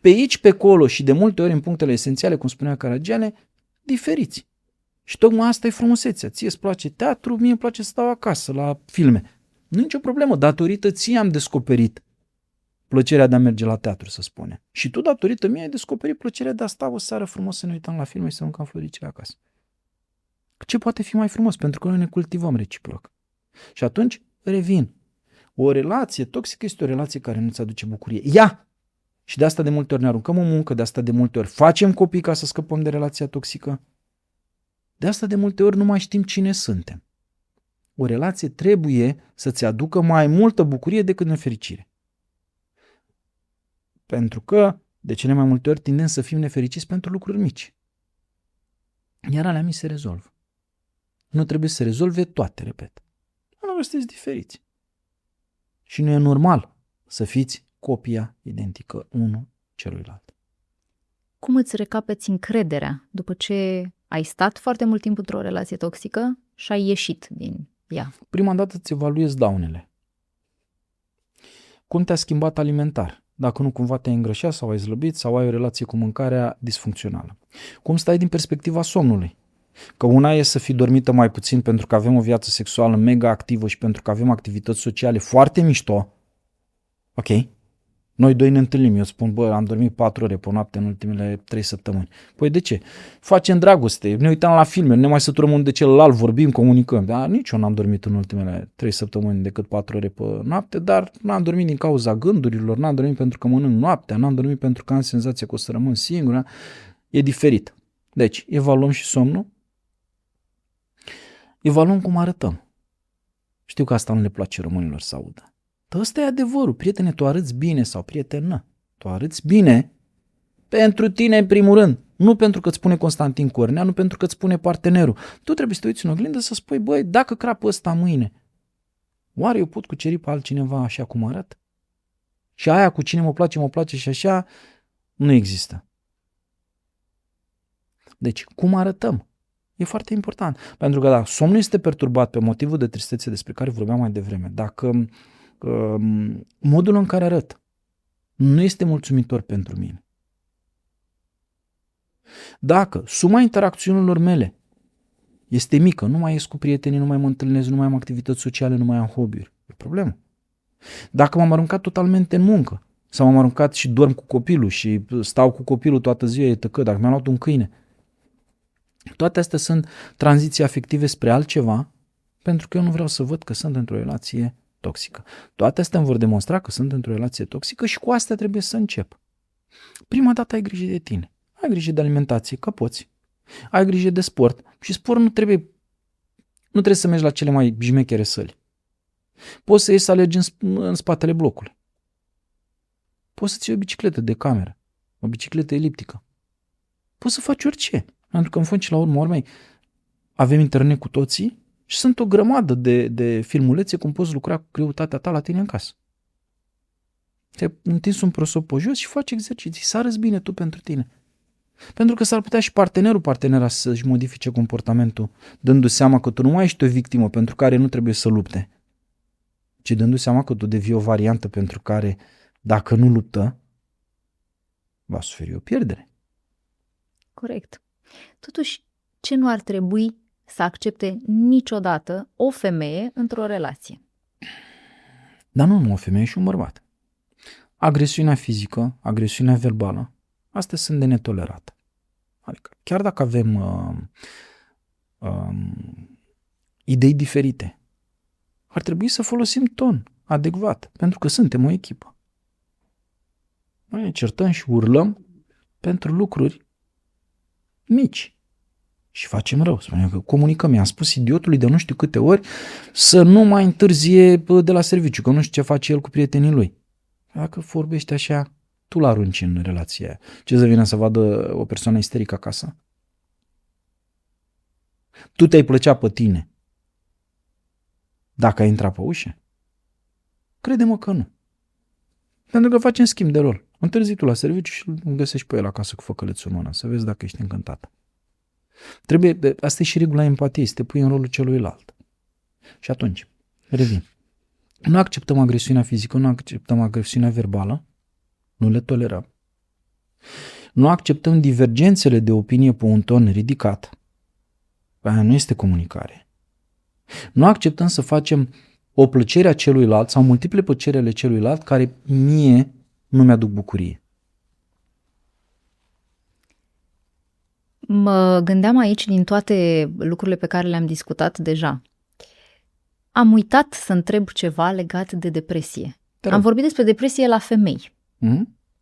pe aici, pe acolo și de multe ori în punctele esențiale, cum spunea Caragiale, diferiți. Și tocmai asta e frumusețea. Ție îți place teatru, mie îmi place să stau acasă la filme. Nu e nicio problemă, datorită ție am descoperit plăcerea de a merge la teatru, să spune. Și tu, datorită mie, ai descoperit plăcerea de a sta o seară frumos să ne uităm la filme și să mâncăm floricele acasă. Ce poate fi mai frumos? Pentru că noi ne cultivăm reciproc. Și atunci revin. O relație toxică este o relație care nu-ți aduce bucurie. Ia! Și de asta de multe ori ne aruncăm în muncă, de asta de multe ori facem copii ca să scăpăm de relația toxică. De asta de multe ori nu mai știm cine suntem. O relație trebuie să-ți aducă mai multă bucurie decât nefericire. Pentru că, de cele mai multe ori, tindem să fim nefericiți pentru lucruri mici. Iar alea mi se rezolvă. Nu trebuie să rezolve toate, repet. Nu sunteți diferiți. Și nu e normal să fiți copia identică unul celuilalt. Cum îți recapeți încrederea după ce ai stat foarte mult timp într-o relație toxică și ai ieșit din ea? Prima dată îți evaluezi daunele. Cum te-a schimbat alimentar? Dacă nu cumva te-ai îngrășat sau ai slăbit sau ai o relație cu mâncarea disfuncțională. Cum stai din perspectiva somnului? Că una e să fii dormită mai puțin pentru că avem o viață sexuală mega activă și pentru că avem activități sociale foarte mișto. Ok? Noi doi ne întâlnim, eu spun, bă, am dormit 4 ore pe noapte în ultimele 3 săptămâni. Păi de ce? Facem dragoste, ne uităm la filme, ne mai săturăm unul de celălalt, vorbim, comunicăm. Dar nici eu n-am dormit în ultimele 3 săptămâni decât 4 ore pe noapte, dar n-am dormit din cauza gândurilor, n-am dormit pentru că mănânc noaptea, n-am dormit pentru că am senzația că o să rămân singur. E diferit. Deci, evaluăm și somnul, evaluăm cum arătăm. Știu că asta nu le place românilor să audă. Dar ăsta e adevărul, prietene, tu arăți bine sau prietenă. Tu arăți bine pentru tine în primul rând. Nu pentru că îți spune Constantin Cornea, nu pentru că îți spune partenerul. Tu trebuie să te uiți în oglindă să spui, băi, dacă crapă ăsta mâine, oare eu pot cuceri pe altcineva așa cum arăt? Și aia cu cine mă place și așa, nu există. Deci, cum arătăm? E foarte important. Pentru că dacă somnul este perturbat pe motivul de tristețe despre care vorbeam mai devreme, dacă modul în care arăt nu este mulțumitor pentru mine, dacă suma interacțiunilor mele este mică, nu mai ies cu prietenii, nu mai mă întâlnesc, nu mai am activități sociale, nu mai am hobby-uri, e problemă. Dacă m-am aruncat totalmente în muncă sau m-am aruncat și dorm cu copilul și stau cu copilul toată ziua, etc., dacă mi-am luat un câine, toate astea sunt tranziții afective spre altceva, pentru că eu nu vreau să văd că sunt într-o relație toxică. Toate astea îmi vor demonstra că sunt într-o relație toxică și cu astea trebuie să încep. Prima dată ai grijă de tine. Ai grijă de alimentație, că poți. Ai grijă de sport. Și sport nu trebuie să mergi la cele mai jmechere săli. Poți să ieși să alergi în spatele blocului. Poți să-ți iei o bicicletă de cameră, o bicicletă eliptică. Poți să faci orice. Pentru că în fond și la urmă urmei avem internet cu toții și sunt o grămadă de filmulețe cum poți lucra cu greutatea ta la tine în casă. Te-ai întins un prosop pe jos și faci exerciții. Să arăți bine tu pentru tine. Pentru că s-ar putea și partenera să-și modifice comportamentul, dându-se seama că tu nu mai ești o victimă pentru care nu trebuie să lupte, ci dându-se seama că tu devii o variantă pentru care, dacă nu luptă, va suferi o pierdere. Corect. Totuși, ce nu ar trebui să accepte niciodată o femeie într-o relație? Dar nu numai o femeie și un bărbat. Agresiunea fizică, agresiunea verbală, astea sunt de netolerat. Adică, chiar dacă avem idei diferite, ar trebui să folosim ton adecvat, pentru că suntem o echipă. Noi ne certăm și urlăm pentru lucruri mici și facem rău. Spunem că comunicăm. I-am spus idiotului de nu știu câte ori să nu mai întârzie de la serviciu, că nu știu ce face el cu prietenii lui. Dacă vorbești așa, tu l-arunci în relația aia. Ce să vină să vadă o persoană isterică acasă? Tu te-ai plăcea pe tine dacă ai intrat pe ușă? Crede-mă că nu. Pentru că facem schimb de rol. Întârzi tu la serviciu și îl găsești pe el acasă cu făcălețul în mână, să vezi dacă ești încântată. Asta e și regula empatiei, să te pui în rolul celuilalt. Și atunci, revin. Nu acceptăm agresiunea fizică, nu acceptăm agresiunea verbală, nu le tolerăm. Nu acceptăm divergențele de opinie pe un ton ridicat. Aia nu este comunicare. Nu acceptăm să facem o plăcere a celuilalt sau multiple plăceri ale celuilalt care mie nu mi-aduc bucurie. Mă gândeam aici din toate lucrurile pe care le-am discutat deja. Am uitat să întreb ceva legat de depresie. Am vorbit despre depresie la femei.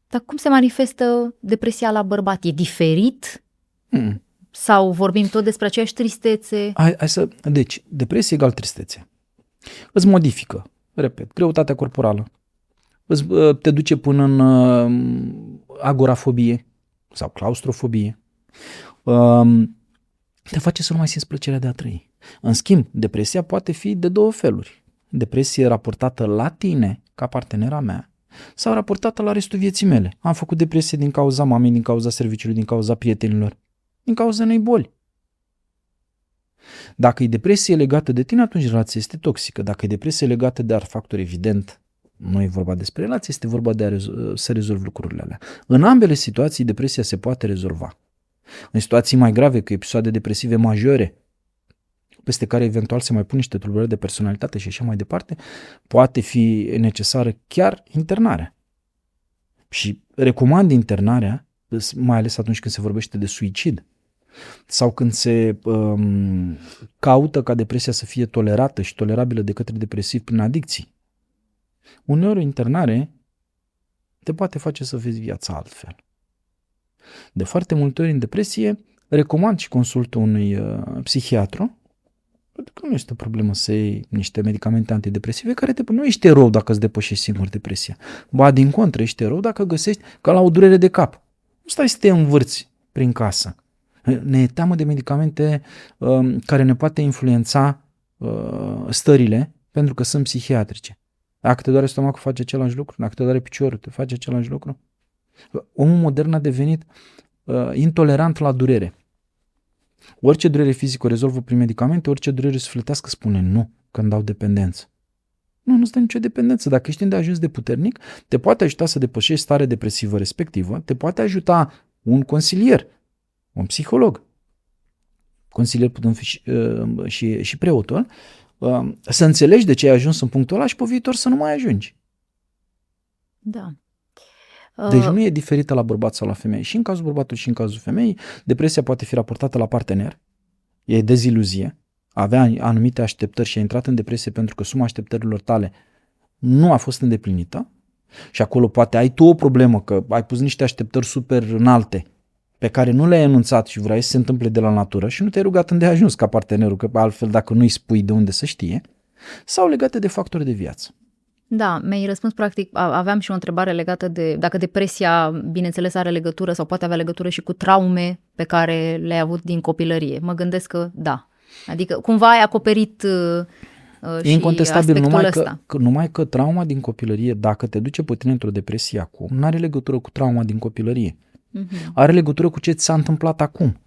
Dar cum se manifestă depresia la bărbat? E diferit? Sau vorbim tot despre aceeași tristețe? Deci, depresie egal tristețe. Îți modifică, repet, greutatea corporală. Te duce până în agorafobie sau claustrofobie. te face să nu mai simți plăcerea de a trăi. În schimb, depresia poate fi de două feluri. Depresie raportată la tine, ca partenera mea, sau raportată la restul vieții mele. Am făcut depresie din cauza mamei, din cauza serviciului, din cauza prietenilor, din cauza unei boli. Dacă e depresie legată de tine, atunci relația este toxică. Dacă e depresie legată de alt factor, evident, nu e vorba despre relație, este vorba de să rezolvi lucrurile alea. În ambele situații, depresia se poate rezolva. În situații mai grave, cu episoade depresive majore, peste care eventual se mai pun niște tulburări de personalitate și așa mai departe, poate fi necesară chiar internarea. Și recomand internarea, mai ales atunci când se vorbește de suicid sau când se caută ca depresia să fie tolerată și tolerabilă de către depresiv prin adicții. Uneori o internare te poate face să vezi viața altfel. De foarte multe ori în depresie recomand și consultul unui psihiatru, pentru că nu este o problemă să iei niște medicamente antidepresive care nu ești erou dacă îți depășești singur depresia. Ba din contră, ești erou dacă găsești ca la o durere de cap. Nu stai să te învârți prin casă. Ne e teamă de medicamente care ne poate influența stările pentru că sunt psihiatrice. Dacă te doare stomacul, face același lucru. Dacă te doare piciorul, te face același lucru. Omul modern a devenit intolerant la durere. Orice durere fizică o rezolvă prin medicamente, orice durere sufletească spune nu când dau dependență. Nu stă nicio dependență. Dacă ești îndeajuns de puternic, te poate ajuta să depășești starea depresivă respectivă, te poate ajuta un consilier, un psiholog, consilier putând fi și preotul, să înțelegi de ce ai ajuns în punctul ăla și pe viitor să nu mai ajungi. Da. Deci nu e diferită la bărbat sau la femeie. Și în cazul bărbatului și în cazul femeii, depresia poate fi raportată la partener, e deziluzie, avea anumite așteptări și a intrat în depresie pentru că suma așteptărilor tale nu a fost îndeplinită și acolo poate ai tu o problemă că ai pus niște așteptări super înalte pe care nu le-ai enunțat și vrei să se întâmple de la natură și nu te-ai rugat îndeajuns ca partenerul, că altfel dacă nu-i spui de unde să știe, sau legate de factori de viață. Da, mi-ai răspuns practic, aveam și o întrebare legată de dacă depresia, bineînțeles, are legătură sau poate avea legătură și cu traume pe care le-ai avut din copilărie. Mă gândesc că da. Adică cumva ai acoperit și incontestabil, aspectul ăsta. Numai că trauma din copilărie, dacă te duce pe tine într-o depresie acum, nu are legătură cu trauma din copilărie. Are legătură cu ce ți s-a întâmplat acum.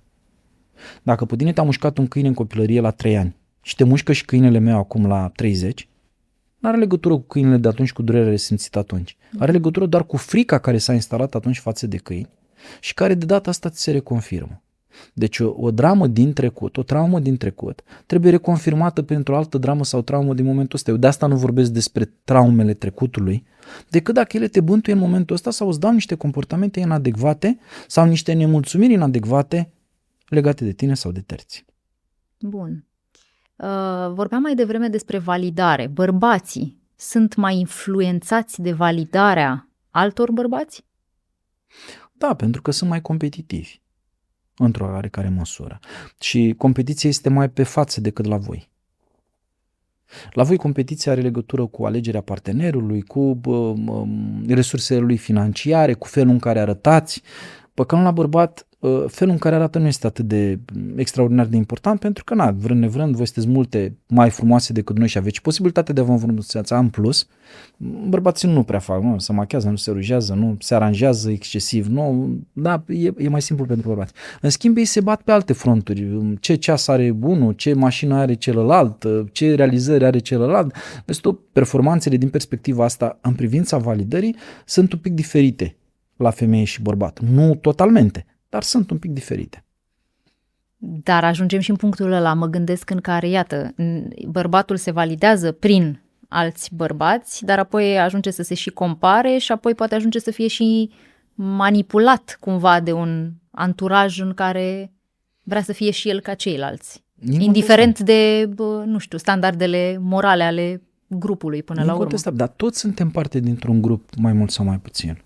Dacă pe tine te-a mușcat un câine în copilărie la 3 ani și te mușcă și câinele meu acum la 30, nu are legătură cu câinele de atunci, cu durerea resimțită atunci. Are legătură doar cu frica care s-a instalat atunci față de câini și care de data asta ți se reconfirmă. Deci o dramă din trecut, o traumă din trecut trebuie reconfirmată printr-o altă dramă sau traumă din momentul ăsta. Eu de asta nu vorbesc despre traumele trecutului, decât dacă ele te bântuie în momentul ăsta sau îți dau niște comportamente inadecvate sau niște nemulțumiri inadecvate legate de tine sau de terți. Bun. Vorbeam mai devreme despre validare. Bărbații sunt mai influențați de validarea altor bărbați? Da, pentru că sunt mai competitivi, într-o oarecare măsură. Și competiția este mai pe față decât la voi. La voi competiția are legătură cu alegerea partenerului, cu resursele lui financiare, cu felul în care arătați. Pe când la bărbat, felul în care arată nu este atât de extraordinar de important, pentru că, vrând nevrând, voi sunteți multe mai frumoase decât noi și aveți posibilitatea de a vă înfrumuseța în plus. Bărbații nu prea fac, nu se machează, nu se rujează, nu se aranjează excesiv, e mai simplu pentru bărbați. În schimb, ei se bat pe alte fronturi. Ce ceas are unul, ce mașină are celălalt, ce realizări are celălalt. Deci performanțele din perspectiva asta, în privința validării, sunt un pic diferite la femeie și bărbat. Nu totalmente, dar sunt un pic diferite. Dar ajungem și în punctul ăla, mă gândesc, în care, iată, bărbatul se validează prin alți bărbați, dar apoi ajunge să se și compare și apoi poate ajunge să fie și manipulat cumva de un anturaj în care vrea să fie și el ca ceilalți. Indiferent de, standardele morale ale grupului până la urmă. Dar toți suntem parte dintr-un grup, mai mult sau mai puțin.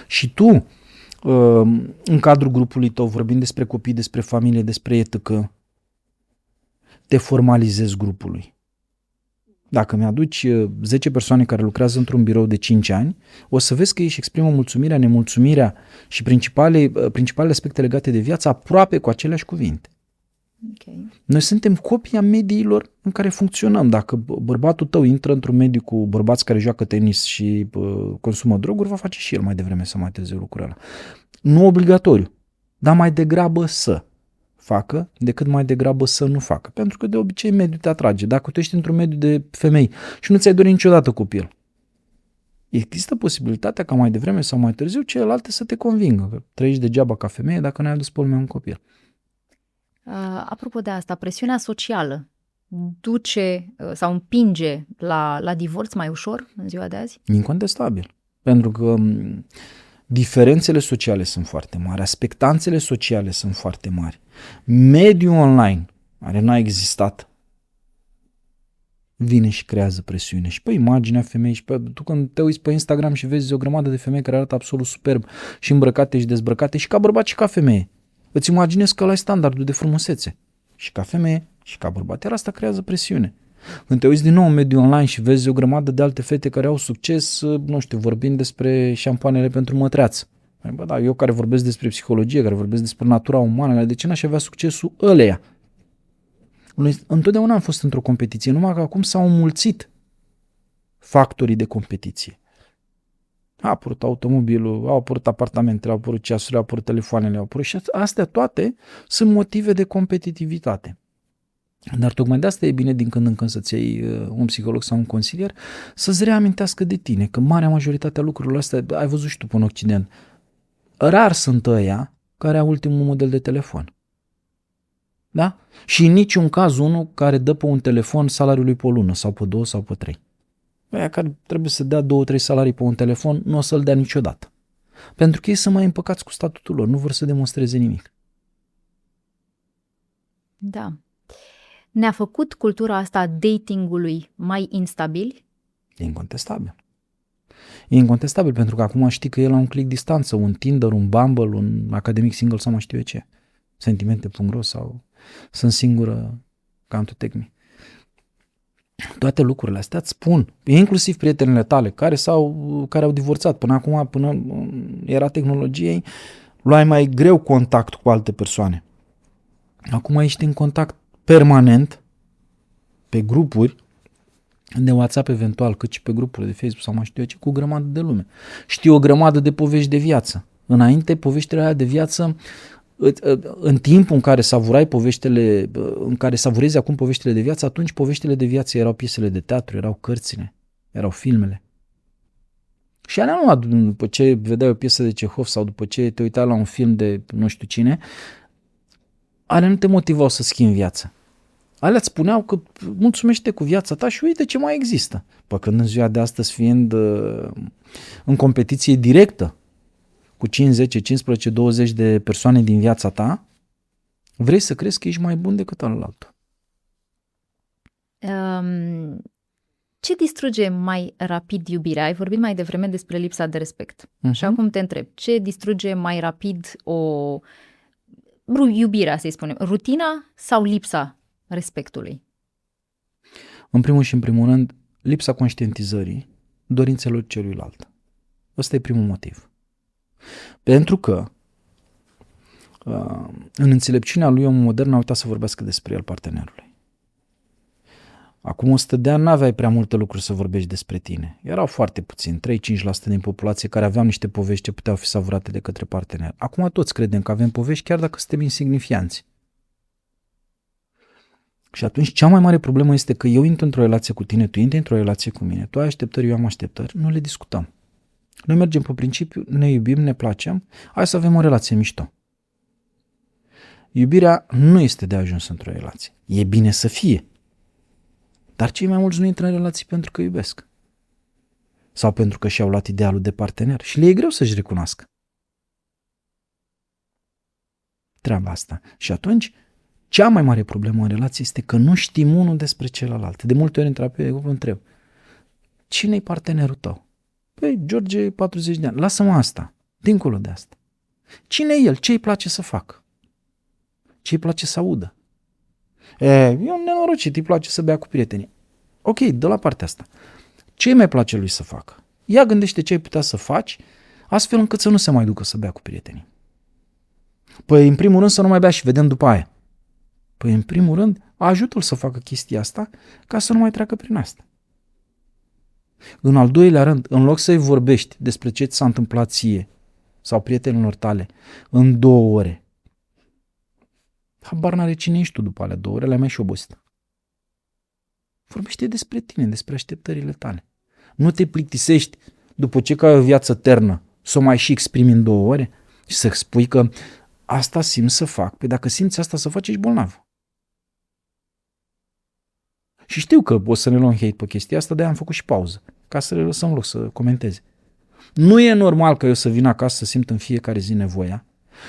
Și tu, în cadrul grupului tău, vorbind despre copii, despre familie, despre etică, te formalizezi grupului. Dacă mi-aduci 10 persoane care lucrează într-un birou de 5 ani, o să vezi că ei își exprimă mulțumirea, nemulțumirea și principalele aspecte legate de viață aproape cu aceleași cuvinte. Okay. Noi suntem copia mediilor în care funcționăm. Dacă bărbatul tău intră într-un mediu cu bărbați care joacă tenis și consumă droguri, va face și el mai devreme sau mai târziu lucrurile ăla. Nu obligatoriu, dar mai degrabă să facă decât mai degrabă să nu facă. Pentru că de obicei mediul te atrage. Dacă tu ești într-un mediu de femei și nu ți-ai dorit niciodată copil, există posibilitatea ca mai devreme sau mai târziu celelalte să te convingă că trăiești degeaba ca femeie dacă n-ai adus pe lumea un copil. Apropo de asta, presiunea socială duce sau împinge la divorț mai ușor în ziua de azi? Incontestabil. Pentru că diferențele sociale sunt foarte mari, expectanțele sociale sunt foarte mari. Mediul online, care n-a existat, vine și creează presiune. Și pe imaginea femeii, și tu când te uiți pe Instagram și vezi o grămadă de femei care arată absolut superb și îmbrăcate și dezbrăcate și ca bărbat și ca femeie, îți imaginezi că ăla e standardul de frumusețe. Și ca femeie și ca bărbat. Iar asta creează presiune. Când te uiți din nou în mediul online și vezi o grămadă de alte fete care au succes, nu știu, vorbind despre șampoanele pentru mătreață. Bă, da, eu care vorbesc despre psihologie, care vorbesc despre natura umană, de ce n-aș avea succesul ăleia? Întotdeauna am fost într-o competiție, numai că acum s-au înmulțit factorii de competiție. A apărut automobilul, au apărut apartamentele, au apărut ceasurile, au apărut telefoanele, au apărut și astea toate sunt motive de competitivitate. Dar tocmai de asta e bine din când în când să-ți iei un psiholog sau un consilier să-ți reamintească de tine, că marea majoritate a lucrurilor astea, ai văzut și tu până în Occident, rar sunt ăia care au ultimul model de telefon. Da? Și în niciun caz unul care dă pe un telefon salariul lui pe o lună sau pe 2 sau pe 3. Aia care trebuie să dea 2-3 salarii pe un telefon, nu o să-l dea niciodată. Pentru că ei sunt mai împăcați cu statutul lor, nu vor să demonstreze nimic. Da. Ne-a făcut cultura asta a datingului mai instabil? E incontestabil. E incontestabil pentru că acum știi că e la un click distanță, un Tinder, un Bumble, un Academic Single sau mai știu eu ce. Sentimente.ro sau Sunt singură, Come to Take Me. Toate lucrurile astea îți spun, inclusiv prietenele tale care au divorțat până acum, până era tehnologiei, luai mai greu contact cu alte persoane. Acum ești în contact permanent pe grupuri de WhatsApp eventual, cât și pe grupurile de Facebook sau mai știu eu ce, cu o grămadă de lume. Știi o grămadă de povești de viață. Înainte, poveștile alea de viață, în timpul în care savurai poveștile, în care savurezi acum poveștile de viață, atunci poveștile de viață erau piesele de teatru, erau cărțile, erau filmele. Și alea nu, după ce vedeai o piesă de Cehov sau după ce te uitai la un film de nu știu cine, alea nu te motivau să schimbi viața. Alea îți spuneau că mulțumește cu viața ta și uite ce mai există. Păi când în ziua de astăzi fiind în competiție directă cu 5, 10, 15, 20 de persoane din viața ta, vrei să crezi că ești mai bun decât ălalt. Ce distruge mai rapid iubirea? Ai vorbit mai devreme despre lipsa de respect. Și acum te întreb, ce distruge mai rapid iubirea, să-i spunem? Rutina sau lipsa respectului? În primul și în primul rând, lipsa conștientizării dorințelor celuilalt. Ăsta e primul motiv. Pentru că în înțelepciunea lui omul modern a uitat să vorbească despre el partenerului. Acum 100 de ani n-aveai prea multe lucruri să vorbești despre tine. Erau foarte puțini, 3-5% din populație care aveau niște povești ce puteau fi savurate de către partener. Acum toți credem că avem povești chiar dacă suntem insignifianți. Și atunci cea mai mare problemă este că eu intru într-o relație cu tine, tu intri într-o relație cu mine, tu ai așteptări, eu am așteptări, nu le discutăm. Noi mergem pe principiu, ne iubim, ne placem, hai să avem o relație mișto. Iubirea nu este de ajuns într-o relație. E bine să fie. Dar cei mai mulți nu intră în relații pentru că iubesc. Sau pentru că și-au luat idealul de partener și le e greu să-și recunoască treaba asta. Și atunci, cea mai mare problemă în relație este că nu știm unul despre celălalt. De multe ori întreb, cine-i partenerul tău? Păi, George, 40 de ani. Lasă-mă asta, dincolo de asta. Cine e el? Ce îi place să facă? Ce îi place să audă? E un nenorocit, îi place să bea cu prietenii. Ok, dă la partea asta. Ce îi mai place lui să facă? Ia gândește ce ai putea să faci astfel încât să nu se mai ducă să bea cu prietenii. Păi, în primul rând, să nu mai bea și vedem după aia. Păi în primul rând, ajută-l să facă chestia asta ca să nu mai treacă prin asta. În al doilea rând, în loc să-i vorbești despre ce ți s-a întâmplat ție sau prietenilor tale în 2 ore, habar n-are cine ești tu după alea 2 ore, le-ai mai și obosit. Vorbește despre tine, despre așteptările tale. Nu te plictisești după ce că ai o viață eternă să o mai și exprimi în 2 ore și să spui că asta simt să fac. Păi dacă simți asta să faci, ești bolnav. Și știu că o să ne luăm hate pe chestia asta, de-aia am făcut și pauză, ca să le lăsăm loc să comenteze. Nu e normal că eu să vin acasă să simt în fiecare zi nevoia,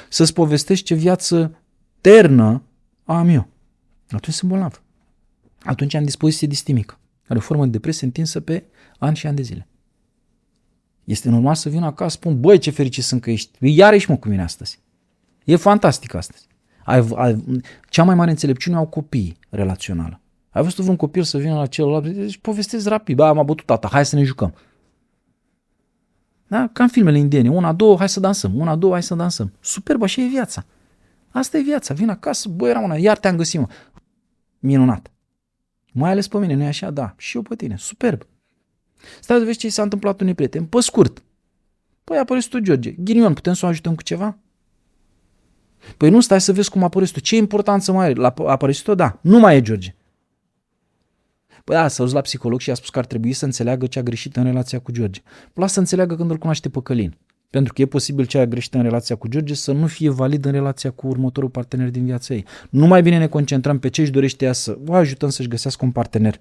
să-ți povestesc ce viață ternă am eu. Atunci sunt bolnav. Atunci am dispoziție distimică. Are o formă de depresie întinsă pe ani și ani de zile. Este normal să vin acasă, spun, băi, ce fericit sunt că ești. Iar ești, mă, cu mine astăzi. E fantastic astăzi. Cea mai mare înțelepciune au copiii relațională. Ai văzut vreun copil să vină la celălalt și povestezi rapid. Ba, m-a bătut tata, hai să ne jucăm. Da? Ca în filmele indiene. 1, 2, hai să dansăm. 1, 2, hai să dansăm. Superb, așa e viața. Asta e viața. Vin acasă, băi, Ramona, iar te-am găsit, mă. Minunat. Mai ales pe mine, nu-i așa? Da. Și eu pe tine. Superb. Stai să vezi ce i s-a întâmplat unui prieten. Pe scurt. Păi a apărut tu, George. Ghinion, putem să o ajutăm cu ceva? Păi nu, stai să vezi cum a apărut tu. Ce importanță mai are? A apărut tu? Da. Nu mai e, George. Păi da, s-a dus la psiholog și a spus că ar trebui să înțeleagă ce a greșit în relația cu George. Lasă să înțeleagă când îl cunoaște pe Călin. Pentru că e posibil ce a greșit în relația cu George să nu fie valid în relația cu următorul partener din viața ei. Nu mai bine ne concentrăm pe ce își dorește ea să o ajutăm să-și găsească un partener.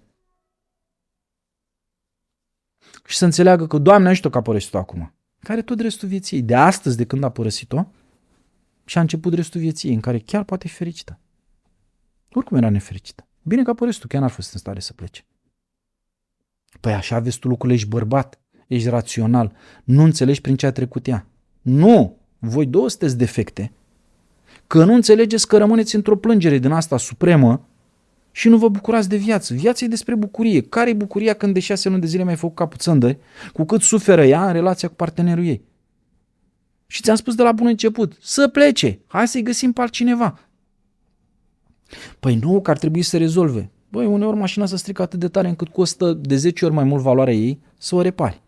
Și să înțeleagă că, Doamne, ajută că a părăsit-o acum. Care tot restul vieții ei. De astăzi, de când a părăsit-o, și a început restul vieții ei, în care chiar poate fi fericită. Oricum era nefericită. Bine că a părăsit-o, chiar n-ar fost în stare să plece. Păi așa vezi tu lucrurile, ești bărbat, ești rațional, nu înțelegi prin ce a trecut ea. Nu! Voi 2 sunteți defecte, că nu înțelegeți că rămâneți într-o plângere din asta supremă și nu vă bucurați de viață. Viața e despre bucurie. Care e bucuria când de 6 luni de zile mai ai făcut capul țândări, cu cât suferă ea în relația cu partenerul ei? Și ți-am spus de la bun început, să plece, hai să-i găsim pe altcineva. Păi nu, că ar trebui să rezolve. Băi, uneori mașina se strică atât de tare încât costă de 10 ori mai mult valoarea ei să o repari.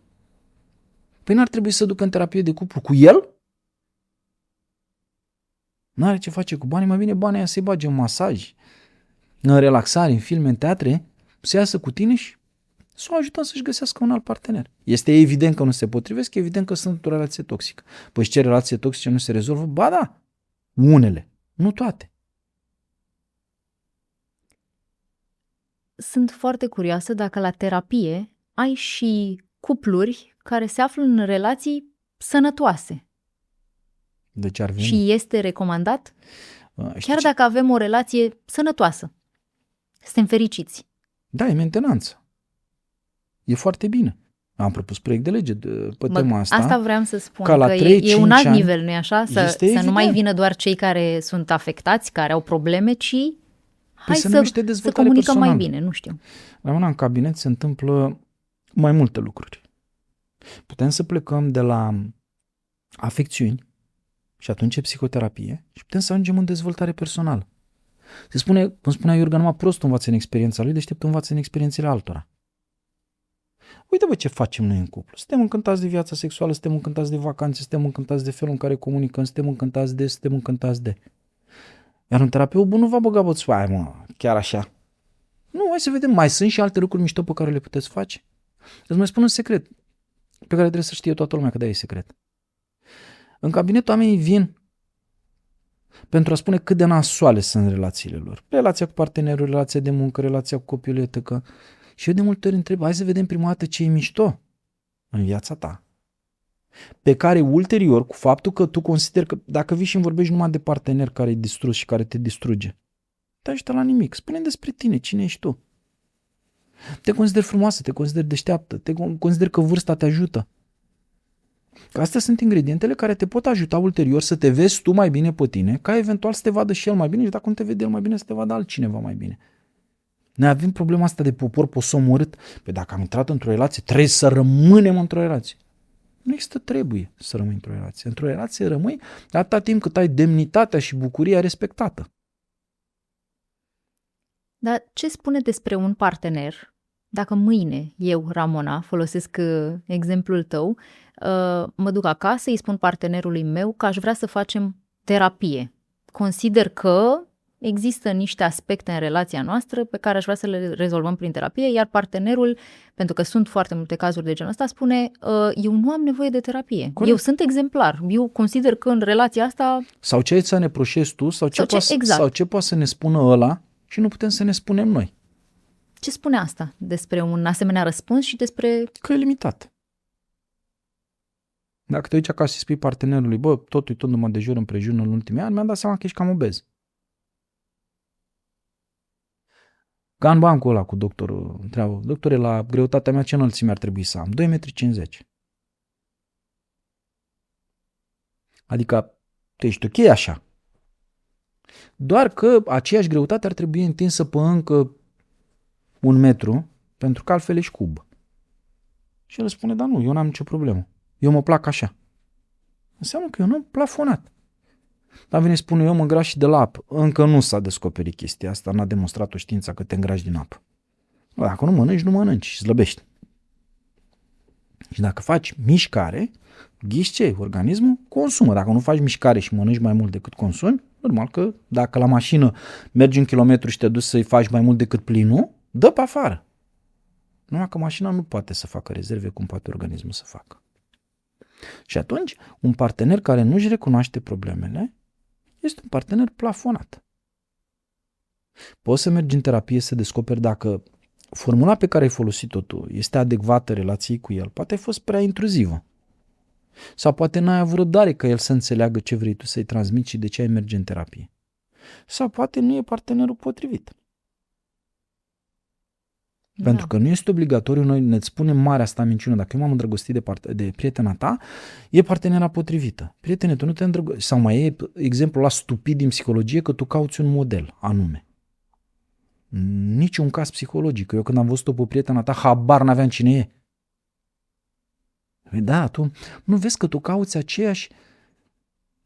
Păi n-ar trebui să ducă în terapie de cuplu cu el? N-are ce face cu banii, mai bine banii aia să-i bage în masaj, în relaxare, în filme, în teatre, să iasă cu tine și să o ajutăm să-și găsească un alt partener. Este evident că nu se potrivesc, evident că sunt o relație toxică. Păi ce relație toxice nu se rezolvă? Ba da, unele, nu toate. Sunt foarte curioasă dacă la terapie ai și cupluri care se află în relații sănătoase. De ce ar veni? Și este recomandat? Chiar dacă avem o relație sănătoasă. Suntem fericiți. Da, e mentenanță. E foarte bine. Am propus proiect de lege pe tema asta. Asta vreau să spun, că că e un alt nivel, nu-i așa? Să nu mai vină doar cei care sunt afectați, care au probleme, ci hai să comunicăm personal. Mai bine, nu știu. La mine în cabinet se întâmplă mai multe lucruri. Putem să plecăm de la afecțiuni și atunci e psihoterapie și putem să ajungem în dezvoltare personală. Se spune, cum spunea Iurga, numai prostul învață în experiența lui, deșteptul învață în experiențele altora. Uite bă ce facem noi în cuplu. Suntem încântați de viața sexuală, suntem încântați de vacanțe, suntem încântați de felul în care comunicăm, suntem încântați de. Iar un terapeut bun nu va băga bățoaia, mă, chiar așa. Nu, hai să vedem, mai sunt și alte lucruri mișto pe care le puteți face. Îți mai spun un secret pe care trebuie să știe toată lumea, că de-aia e secret. În cabinet oamenii vin pentru a spune cât de nasoale sunt relațiile lor. Relația cu partenerul, relația de muncă, relația cu copilul, etc. Și eu de multe ori întreb, hai să vedem prima dată ce e mișto în viața ta. Pe care ulterior, cu faptul că tu consideri că dacă vii și îmi vorbești numai de partener care e distrus și care te distruge, te ajută la nimic. Spune-mi despre tine, cine ești tu. Te consideri frumoasă, te consideri deșteaptă, te consideri că vârsta te ajută. Că astea sunt ingredientele care te pot ajuta ulterior să te vezi tu mai bine pe tine, ca eventual să te vadă și el mai bine și dacă nu te vede el mai bine, să te vadă altcineva mai bine. Noi avem problema asta de popor posomorât. Păi dacă am intrat într-o relație, trebuie să rămânem într-o relație. Nu există trebuie să rămâi într-o relație. Într-o relație rămâi atâta timp cât ai demnitatea și bucuria respectată. Dar ce spune despre un partener dacă mâine eu, Ramona, folosesc exemplul tău, mă duc acasă, îi spun partenerului meu că aș vrea să facem terapie. Consider că există niște aspecte în relația noastră pe care aș vrea să le rezolvăm prin terapie, iar partenerul, pentru că sunt foarte multe cazuri de genul ăsta, spune eu nu am nevoie de terapie. Corect. Eu sunt exemplar. Eu consider că în relația asta... Sau ce ai să ne proșezi tu, sau ce poate să ne spună ăla și nu putem să ne spunem noi. Ce spune asta despre un asemenea răspuns și despre... Că e limitat. Dacă te duci acasă și spui partenerului, bă, tot uitându-mă de jur împrejur în ultimii ani, mi-am dat seama că ești cam obez. Ca în bancul ăla cu doctorul, întreabă, doctore, la greutatea mea ce înălțime ar trebui să am? 2,50 m. Adică, tu ești ok așa. Doar că aceeași greutate ar trebui întinsă pe încă 1 metru, pentru că altfel ești cub. Și el spune, da nu, eu n-am nicio problemă. Eu mă plac așa. Înseamnă că eu nu plafonat. Dar vine spune, eu mă îngraș și de la apă. Încă nu s-a descoperit chestia asta, n-a demonstrat-o știința că te îngrași din apă. Dacă nu mănânci, nu mănânci și slăbești. Și dacă faci mișcare, ghiși ce? Organismul consumă. Dacă nu faci mișcare și mănânci mai mult decât consumi, normal că dacă la mașină mergi 1 kilometru și te duci să-i faci mai mult decât plinul, dă pe afară. Numai că mașina nu poate să facă rezerve cum poate organismul să facă. Și atunci, un partener care nu-și recunoaște problemele este un partener plafonat. Poți să mergi în terapie să descoperi dacă formula pe care ai folosit-o tu este adecvată relației cu el. Poate ai fost prea intruzivă. Sau poate n-ai avut răbdare ca el să înțeleagă ce vrei tu să-i transmiți și de ce ai merge în terapie. Sau poate nu e partenerul potrivit. Da. Pentru că nu este obligatoriu, noi ne spunem marea asta minciună, dacă eu m-am îndrăgostit de prietena ta, e partenera potrivită. Prietene, tu nu te îndrăgostești. Sau mai e exemplul ăla stupid din psihologie că tu cauți un model anume. Niciun caz psihologic. Eu când am văzut-o pe prietena ta, habar n-aveam cine e. Da, tu nu vezi că tu cauți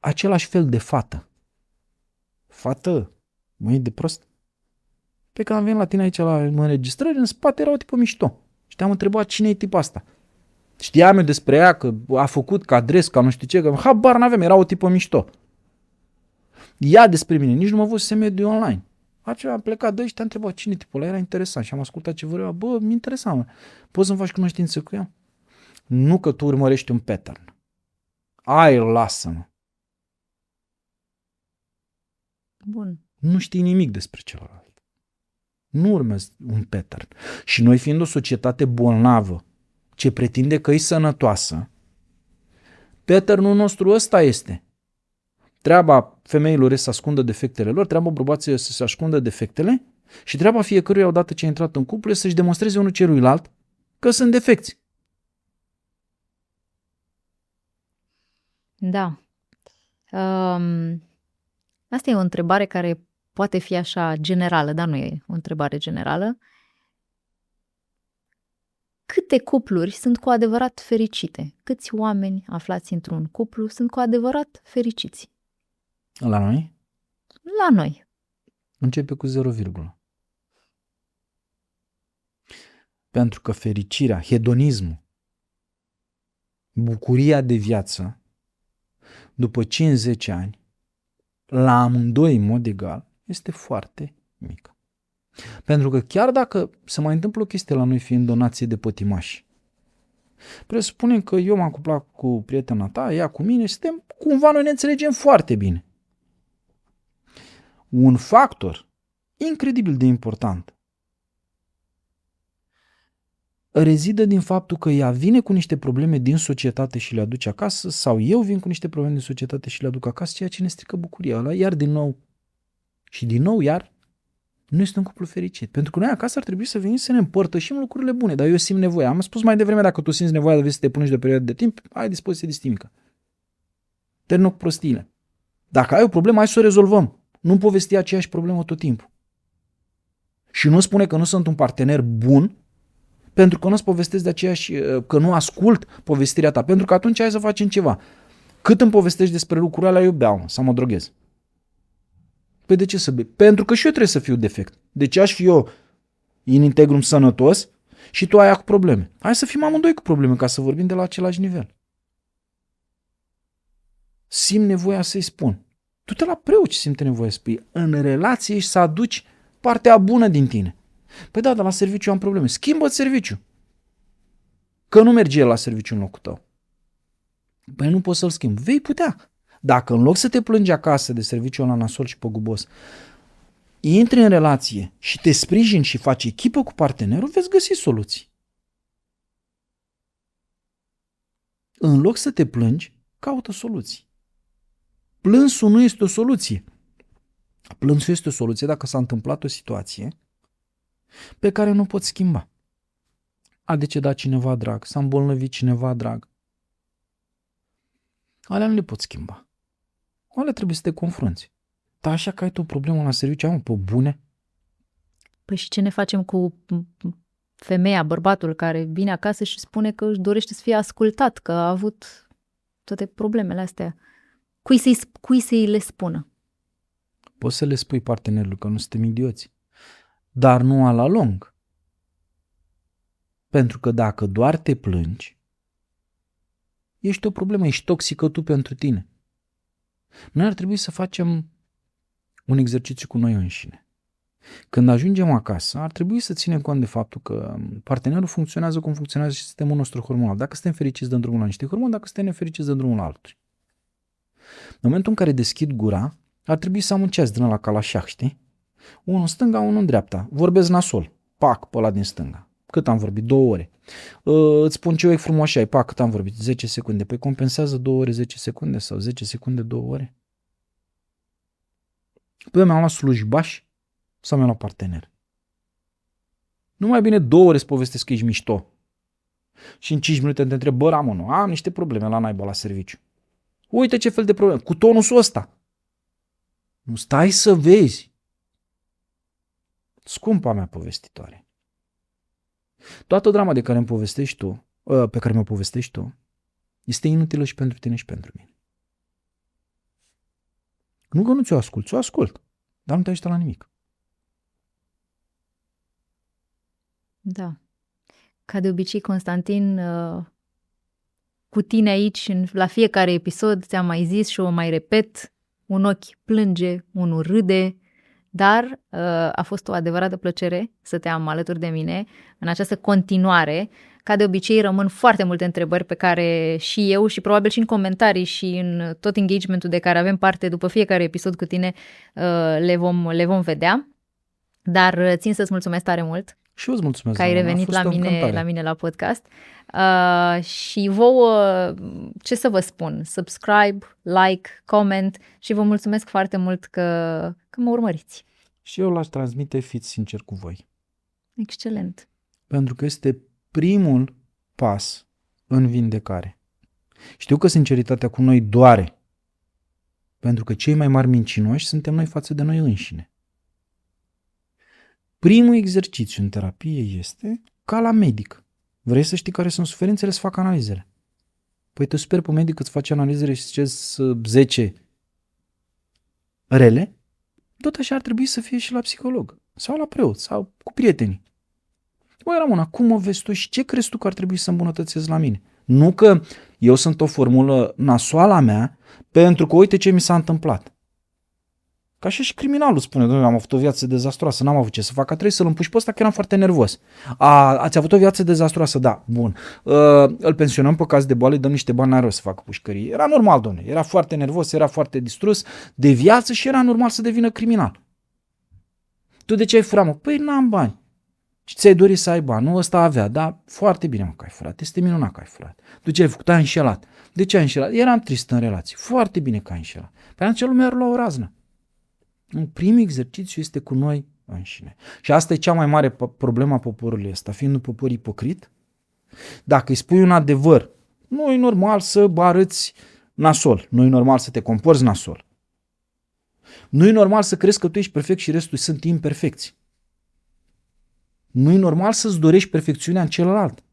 același fel de fată. Fată? Măi, de prost. Pe când am venit la tine aici la înregistrări, în spate era o tipă mișto. Și te-am întrebat cine e tipa asta. Știam eu despre ea că a făcut ca adres, ca nu știu ce, că habar n-aveam, era o tipă mișto. Ea despre mine, nici nu mă văzut mediu online. Aceea am plecat de și te-am întrebat cine e tipul ăla, era interesant și am ascultat ce vorbea. Bă, mi interesa, mă. Poți să-mi faci cunoștință cu ea? Nu că tu urmărești un pattern. Ai, lasă-mă. Bun. Nu știi nimic despre celălalt. Nu urmezi un pattern. Și noi fiind o societate bolnavă, ce pretinde că e sănătoasă, patternul nostru ăsta este. Treaba femeilor e să ascundă defectele lor, treaba bărbaților să se ascundă defectele și treaba fiecăruia odată ce a intrat în cuplu e să-și demonstreze unul celuilalt că sunt defecți. Da. Asta e o întrebare care poate fi așa generală, dar nu e o întrebare generală. Câte cupluri sunt cu adevărat fericite? Câți oameni aflați într-un cuplu sunt cu adevărat fericiți? La noi? La noi. Începe cu 0, pentru că fericirea, hedonismul, bucuria de viață, după 5-10 ani, la amândoi în mod egal, este foarte mică. Pentru că chiar dacă se mai întâmplă o chestie la noi fiind o nație de pătimași, presupunem că eu m-am cuplat cu prietena ta, ea cu mine și cumva noi ne înțelegem foarte bine. Un factor incredibil de important rezidă din faptul că ea vine cu niște probleme din societate și le aduce acasă sau eu vin cu niște probleme din societate și le aduc acasă, ceea ce ne strică bucuria ăla, iar din nou și din nou iar nu este un cuplu fericit. Pentru că noi acasă ar trebui să venim să ne împărtășim lucrurile bune, dar eu simt nevoia. Am spus mai devreme, dacă tu simți nevoia de să te puni de o perioadă de timp, ai dispoziție distimică. Termină cu prostiile. Dacă ai o problemă, hai să o rezolvăm. Nu povesti aceeași problemă tot timpul. Și nu spune că nu sunt un partener bun, pentru că nu-ți povestesc de aceeași, că nu ascult povestirea ta, pentru că atunci hai să facem ceva. Cât îmi povestești despre lucrurile alea, eu beau sau mă droghez. Păi de ce să bei? Pentru că și eu trebuie să fiu defect. De ce aș fi eu in integrum sănătos și tu ai cu probleme? Hai să fim amândoi cu probleme ca să vorbim de la același nivel. Simt nevoia să-i spun. Tu te la preot ce simte nevoia să spui. În relație și să aduci partea bună din tine. Păi da, dar la serviciu am probleme. Schimbă-ți serviciu. Că nu merge el la serviciu în locul tău. Păi nu poți să-l schimbi. Vei putea. Dacă în loc să te plângi acasă de serviciul ăla nasol și păgubos, intri în relație și te sprijini și faci echipă cu partenerul, veți găsi soluții. În loc să te plângi, caută soluții. Plânsul nu este o soluție. Plânsul este o soluție dacă s-a întâmplat o situație pe care nu poți schimba. A decedat cineva drag, s-a îmbolnăvit cineva drag. Alea nu le poți schimba. Alea trebuie să te confrunți. Dar așa că ai tu o problemă la serviciu, am pe bune? Păi și ce ne facem cu femeia, bărbatul care vine acasă și spune că își dorește să fie ascultat, că a avut toate problemele astea? Cui să-i le spună? Poți să le spui partenerului că nu suntem idioți, dar nu la lung. Pentru că dacă doar te plângi, ești o problemă, ești toxică tu pentru tine. Noi ar trebui să facem un exercițiu cu noi înșine. Când ajungem acasă, ar trebui să ținem cont de faptul că partenerul funcționează cum funcționează și sistemul nostru hormonal. Dacă suntem fericiți, dăm drumul la niște hormoni, dacă suntem nefericiți, dăm drumul la altul. În momentul în care deschid gura, ar trebui să am un ceas din ăla ca la șah, știi? Unul în stânga, unul în dreapta. Vorbesc nasol. Pac, pe ăla din stânga. Cât am vorbit? 2 ore. Îți spun ce frumos ai. Pac, cât am vorbit? 10 secunde. Păi compensează 2 ore 10 secunde sau 10 secunde 2 ore? Păi mi-am luat slujbaș sau mi-am luat partener? Nu mai bine 2 ore să povestesc că ești mișto. Și în 5 minute te întreb, bă, Ramon, am niște probleme la naiba la serviciu. Uite ce fel de probleme. Cu tonusul ăsta. Nu stai să vezi. Scumpa mea povestitoare. Toată drama de care îmi povestești tu, pe care mi-o povestești tu, este inutilă și pentru tine și pentru mine. Nu că nu ți-o ascult, ți-o ascult, dar nu te ajută la nimic. Da. Ca de obicei, Constantin, cu tine aici, la fiecare episod, ți-am mai zis și o mai repet, un ochi plânge, unul râde, dar a fost o adevărată plăcere să te am alături de mine în această continuare. Ca de obicei, rămân foarte multe întrebări pe care și eu și probabil și în comentarii și în tot engagementul de care avem parte după fiecare episod cu tine le vom vedea. Dar țin să-ți mulțumesc tare mult. Și eu îți mulțumesc, că ai revenit la mine la podcast. Și vouă, ce să vă spun, subscribe, like, comment și vă mulțumesc foarte mult că mă urmăriți. Și eu l-aș transmite, fiți sincer cu voi. Excelent. Pentru că este primul pas în vindecare. Știu că sinceritatea cu noi doare, pentru că cei mai mari mincinoși suntem noi față de noi înșine. Primul exercițiu în terapie este ca la medic. Vrei să știi care sunt suferințele, să fac analizele. Păi te superi pe medic, îți face analizele și ziceți 10 rele, tot așa ar trebui să fie și la psiholog sau la preot sau cu prietenii. Băi, Ramona, cum o vezi tu și ce crezi tu că ar trebui să îmbunătățesc la mine? Nu că eu sunt o formulă nasoală a mea, pentru că uite ce mi s-a întâmplat. Ca și criminalul spune, domnule, am avut o viață dezastroasă, n-am avut ce să fac, a trebuit să-l împuși pe ăsta că eram foarte nervos. Ați avut o viață dezastroasă? Da, bun. Îl pensionăm pe caz de boală, îi dăm niște bani, n-are rost să facă pușcărie. Era normal, domnule, era foarte nervos, era foarte distrus de viață și era normal să devină criminal. Tu de ce ai furat, mă? Păi n-am bani. Și ți-ai dorit să ai bani, nu ăsta avea, da, foarte bine, mă, că ai furat, este minunat că ai furat. Tu ce ai făcut? Ai înșelat. De ce ai înșelat? Eram trist în relație. Foarte bine că ai înșelat. Păi atunci lumea are la o raznă. Un prim exercițiu este cu noi înșine. Și asta e cea mai mare problemă a poporului ăsta, fiind un popor ipocrit. Dacă îi spui un adevăr, nu e normal să arăți nasol, nu e normal să te comporți nasol. Nu e normal să crezi că tu ești perfect și restul sunt imperfecți. Nu e normal să-ți dorești perfecțiunea în celălalt.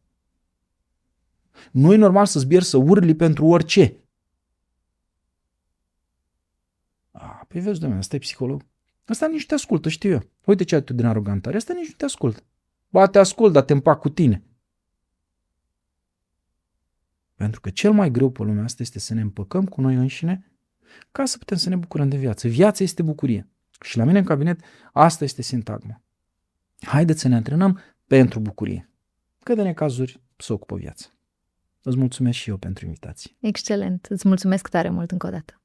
Nu e normal să zbieri să urli pentru orice. Păi vezi, domnule, ăsta e psiholog. Ăsta nici te ascultă, știu eu. Uite ce atitudine arogantă are. Ăsta nici nu te ascultă. Ba, te ascult, dar te împac cu tine. Pentru că cel mai greu pe lumea asta este să ne împăcăm cu noi înșine ca să putem să ne bucurăm de viață. Viața este bucurie. Și la mine în cabinet asta este sintagma. Haideți să ne antrenăm pentru bucurie. Că de necazuri se ocupă viața. Îți mulțumesc și eu pentru invitație. Excelent. Îți mulțumesc tare mult încă o dată.